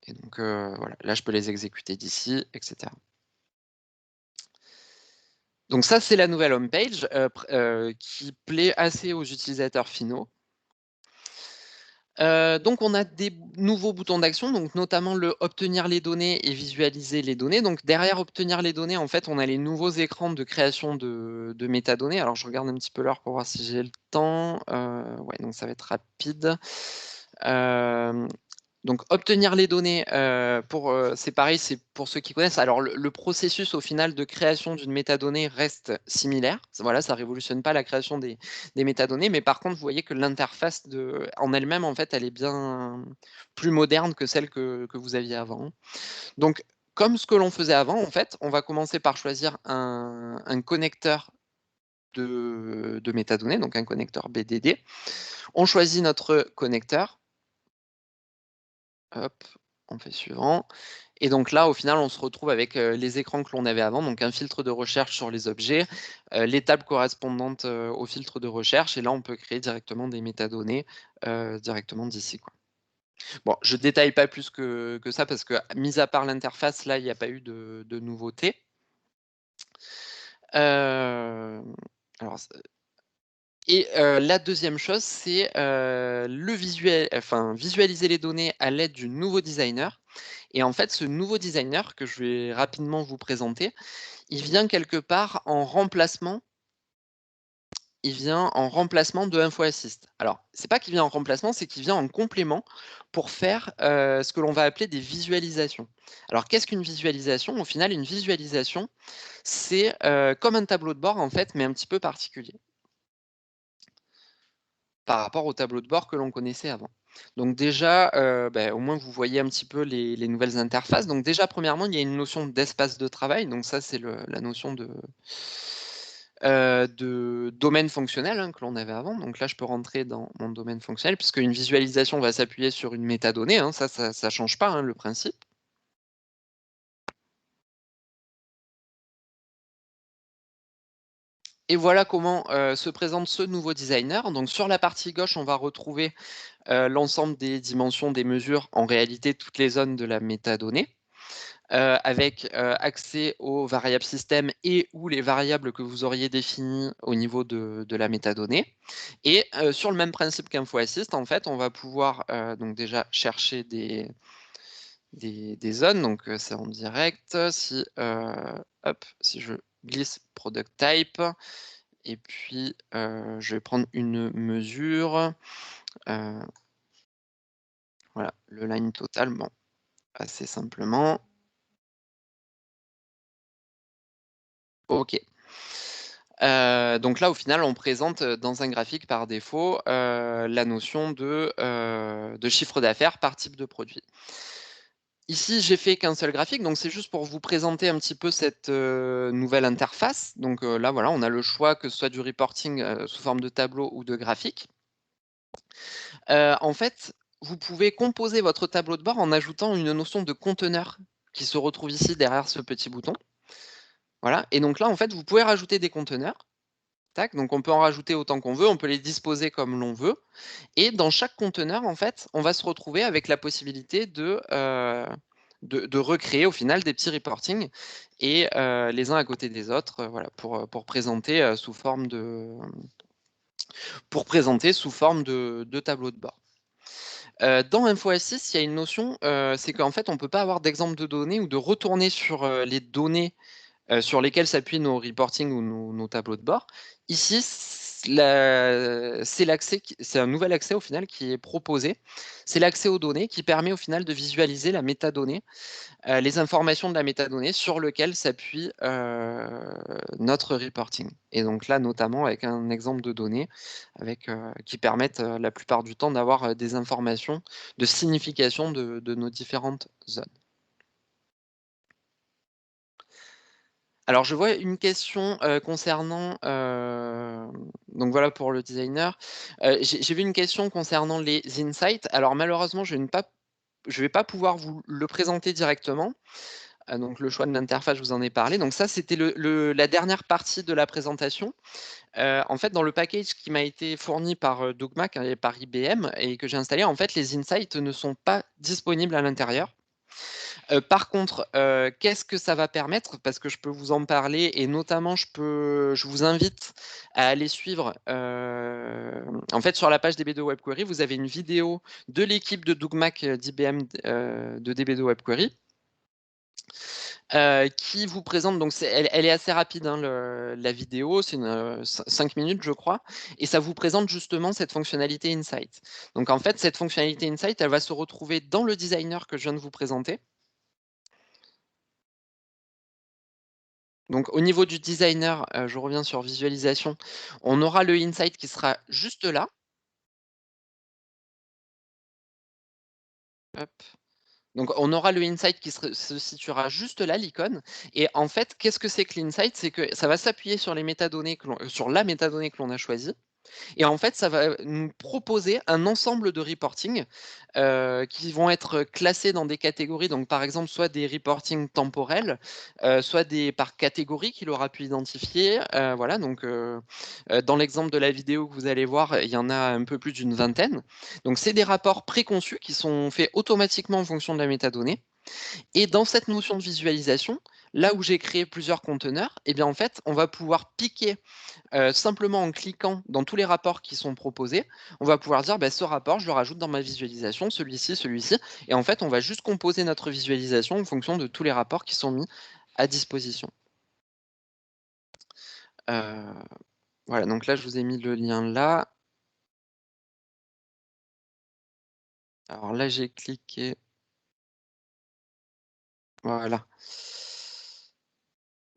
Et donc voilà, là je peux les exécuter d'ici, etc. Donc ça, c'est la nouvelle home page qui plaît assez aux utilisateurs finaux. Donc on a des nouveaux boutons d'action, donc notamment le obtenir les données et visualiser les données. Donc derrière obtenir les données, en fait, on a les nouveaux écrans de création de métadonnées. Alors je regarde un petit peu l'heure pour voir si j'ai le temps. Ouais, donc ça va être rapide. Donc, obtenir les données, c'est pareil, c'est pour ceux qui connaissent. Alors, le processus, au final, de création d'une métadonnée reste similaire. Voilà, ça ne révolutionne pas la création des métadonnées, mais par contre, vous voyez que l'interface en elle-même, en fait, elle est bien plus moderne que celle que vous aviez avant. Donc, comme ce que l'on faisait avant, en fait, on va commencer par choisir un connecteur de métadonnées, donc un connecteur BDD. On choisit notre connecteur. Hop, on fait suivant. Et donc là, au final, on se retrouve avec les écrans que l'on avait avant, donc un filtre de recherche sur les objets, les tables correspondantes au filtre de recherche, et là, on peut créer directement des métadonnées directement d'ici, quoi. Bon, je détaille pas plus que ça, parce que, mis à part l'interface, là, il n'y a pas eu de nouveauté. Alors, et la deuxième chose, c'est visualiser les données à l'aide du nouveau designer. Et en fait, ce nouveau designer que je vais rapidement vous présenter, il vient quelque part en remplacement. Il vient en remplacement de InfoAssist. Alors, c'est pas qu'il vient en remplacement, c'est qu'il vient en complément pour faire ce que l'on va appeler des visualisations. Alors, qu'est-ce qu'une visualisation? Au final, une visualisation, c'est comme un tableau de bord, en fait, mais un petit peu particulier par rapport au tableau de bord que l'on connaissait avant. Donc déjà, au moins vous voyez un petit peu les nouvelles interfaces. Donc déjà, premièrement, il y a une notion d'espace de travail. Donc ça, c'est la notion de domaine fonctionnel, hein, que l'on avait avant. Donc là, je peux rentrer dans mon domaine fonctionnel, puisque une visualisation va s'appuyer sur une métadonnée, hein. Ça ne change pas, hein, le principe. Et voilà comment se présente ce nouveau designer. Donc sur la partie gauche, on va retrouver l'ensemble des dimensions des mesures, en réalité toutes les zones de la métadonnée, avec accès aux variables système et ou les variables que vous auriez définies au niveau de la métadonnée. Et sur le même principe qu'InfoAssist, en fait, on va pouvoir donc déjà chercher des zones, donc c'est en direct. Si je glisse product type, et puis je vais prendre une mesure. Voilà, le line total, bon, assez simplement. OK. Donc là, au final, on présente dans un graphique par défaut la notion de chiffre d'affaires par type de produit. Ici, j'ai fait qu'un seul graphique, donc c'est juste pour vous présenter un petit peu cette nouvelle interface. Donc là, voilà, on a le choix que ce soit du reporting sous forme de tableau ou de graphique. En fait, vous pouvez composer votre tableau de bord en ajoutant une notion de conteneur qui se retrouve ici derrière ce petit bouton. Voilà, et donc là, en fait, vous pouvez rajouter des conteneurs. Tac, donc on peut en rajouter autant qu'on veut, on peut les disposer comme l'on veut. Et dans chaque conteneur, en fait, on va se retrouver avec la possibilité de recréer au final des petits reportings et les uns à côté des autres, voilà, pour présenter sous forme de tableau de bord. Dans InfoAssist, il y a une notion, c'est qu'en fait, on ne peut pas avoir d'exemple de données ou de retourner sur les données sur lesquelles s'appuient nos reporting ou nos tableaux de bord. Ici, c'est un nouvel accès au final qui est proposé. C'est l'accès aux données qui permet au final de visualiser la métadonnée, les informations de la métadonnée sur lesquelles s'appuie notre reporting. Et donc là, notamment avec un exemple de données qui permettent la plupart du temps d'avoir des informations de signification de nos différentes zones. Alors, je vois une question concernant, donc voilà pour le designer. J'ai vu une question concernant les insights. Alors malheureusement, je ne vais pas pouvoir vous le présenter directement. Donc le choix de l'interface, je vous en ai parlé. Donc ça, c'était la dernière partie de la présentation. En fait, dans le package qui m'a été fourni par Dogmac et par IBM et que j'ai installé, en fait, les insights ne sont pas disponibles à l'intérieur. Par contre, qu'est-ce que ça va permettre? Parce que je peux vous en parler et notamment je vous invite à aller suivre, en fait, sur la page DB2 Web Query, vous avez une vidéo de l'équipe de Dogmac d'IBM, de DB2 Web Query. qui vous présente donc elle est assez rapide, hein, la vidéo, c'est 5 minutes je crois et ça vous présente justement cette fonctionnalité Insight. Donc en fait, cette fonctionnalité Insight, elle va se retrouver dans le designer que je viens de vous présenter. Donc au niveau du designer, je reviens sur visualisation, on aura le Insight qui sera juste là. Hop. Donc on aura le Insight qui se situera juste là, l'icône et en fait, qu'est-ce que c'est que l'Insight? C'est que ça va s'appuyer sur les métadonnées sur la métadonnée que l'on a choisie et en fait, ça va nous proposer un ensemble de reporting, qui vont être classés dans des catégories. Donc par exemple, soit des reporting temporels, soit des par catégorie qu'il aura pu identifier. Voilà, donc dans l'exemple de la vidéo que vous allez voir, il y en a un peu plus d'une vingtaine. Donc c'est des rapports préconçus qui sont faits automatiquement en fonction de la métadonnée et dans cette notion de visualisation, là où j'ai créé plusieurs conteneurs et bien, en fait, on va pouvoir piquer simplement en cliquant dans tous les rapports qui sont proposés, on va pouvoir dire: «Bah, ce rapport, je le rajoute dans ma visualisation, celui-ci, celui-ci» et en fait, on va juste composer notre visualisation en fonction de tous les rapports qui sont mis à disposition. Heu, voilà, donc là, je vous ai mis le lien là. Alors là, j'ai cliqué, voilà.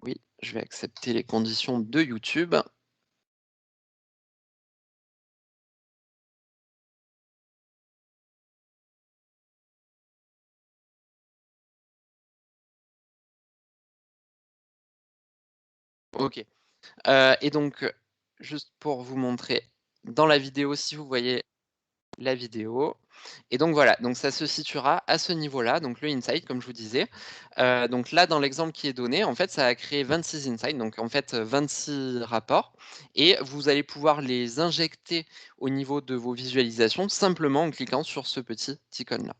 Oui, je vais accepter les conditions de YouTube. OK, et donc, juste pour vous montrer dans la vidéo, si vous voyez la vidéo et donc voilà, donc ça se situera à ce niveau-là, donc le insight comme je vous disais. Donc là, dans l'exemple qui est donné, en fait, ça a créé 26 insights, donc en fait, 26 rapports et vous allez pouvoir les injecter au niveau de vos visualisations simplement en cliquant sur ce petit icône-là.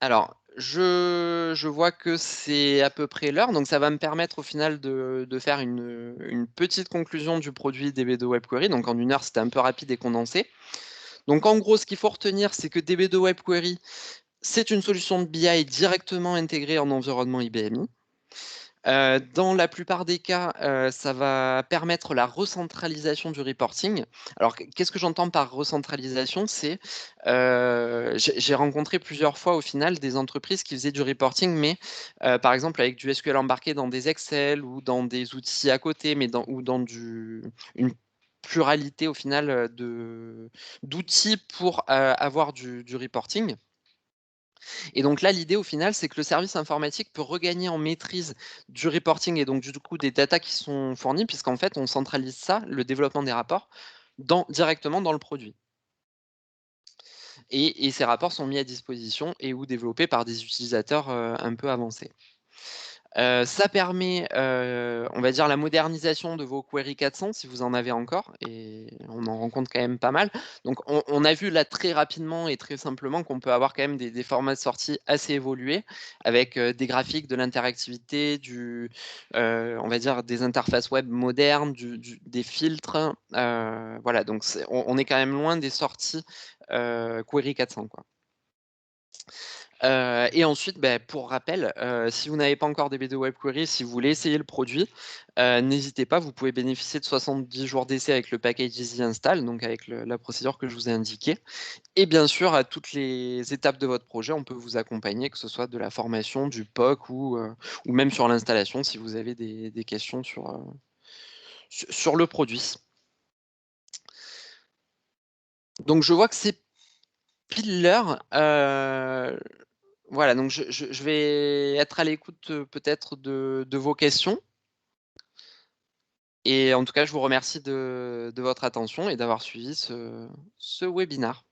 Alors, je vois que c'est à peu près l'heure, donc ça va me permettre au final de faire une petite conclusion du produit DB2 Web Query. Donc en 1 heure, c'était un peu rapide et condensé. Donc en gros, ce qu'il faut retenir, c'est que DB2 Web Query, c'est une solution de BI directement intégrée en environnement IBMI. Dans la plupart des cas, ça va permettre la recentralisation du reporting. Alors qu'est-ce que j'entends par recentralisation? C'est, j'ai rencontré plusieurs fois au final des entreprises qui faisaient du reporting, mais, par exemple avec du SQL embarqué dans des Excel ou dans des outils à côté, mais dans une pluralité au final, d'outils pour, avoir du reporting. Et donc là, l'idée au final, c'est que le service informatique peut regagner en maîtrise du reporting et donc du coup des datas qui sont fournies, puisqu'en fait, on centralise ça, le développement des rapports, directement dans le produit. Et ces rapports sont mis à disposition et ou développés par des utilisateurs un peu avancés. Ça permet, on va dire la modernisation de vos queries 400 si vous en avez encore et on en rencontre quand même pas mal. Donc on a vu là très rapidement et très simplement qu'on peut avoir quand même des formats de sortie assez évolués avec, des graphiques, de l'interactivité, on va dire des interfaces web modernes, des filtres, voilà donc on est quand même loin des sorties, query 400 quoi. Et ensuite, pour rappel, si vous n'avez pas encore DB2 Web Query, si vous voulez essayer le produit, n'hésitez pas, vous pouvez bénéficier de 70 jours d'essai avec le package Easy Install, donc avec la procédure que je vous ai indiquée. Et bien sûr, à toutes les étapes de votre projet, on peut vous accompagner, que ce soit de la formation, du POC ou même sur l'installation si vous avez des questions sur le produit. Donc je vois que c'est pile l'heure, voilà, donc je vais être à l'écoute, peut-être de vos questions et en tout cas, je vous remercie de votre attention et d'avoir suivi ce webinaire.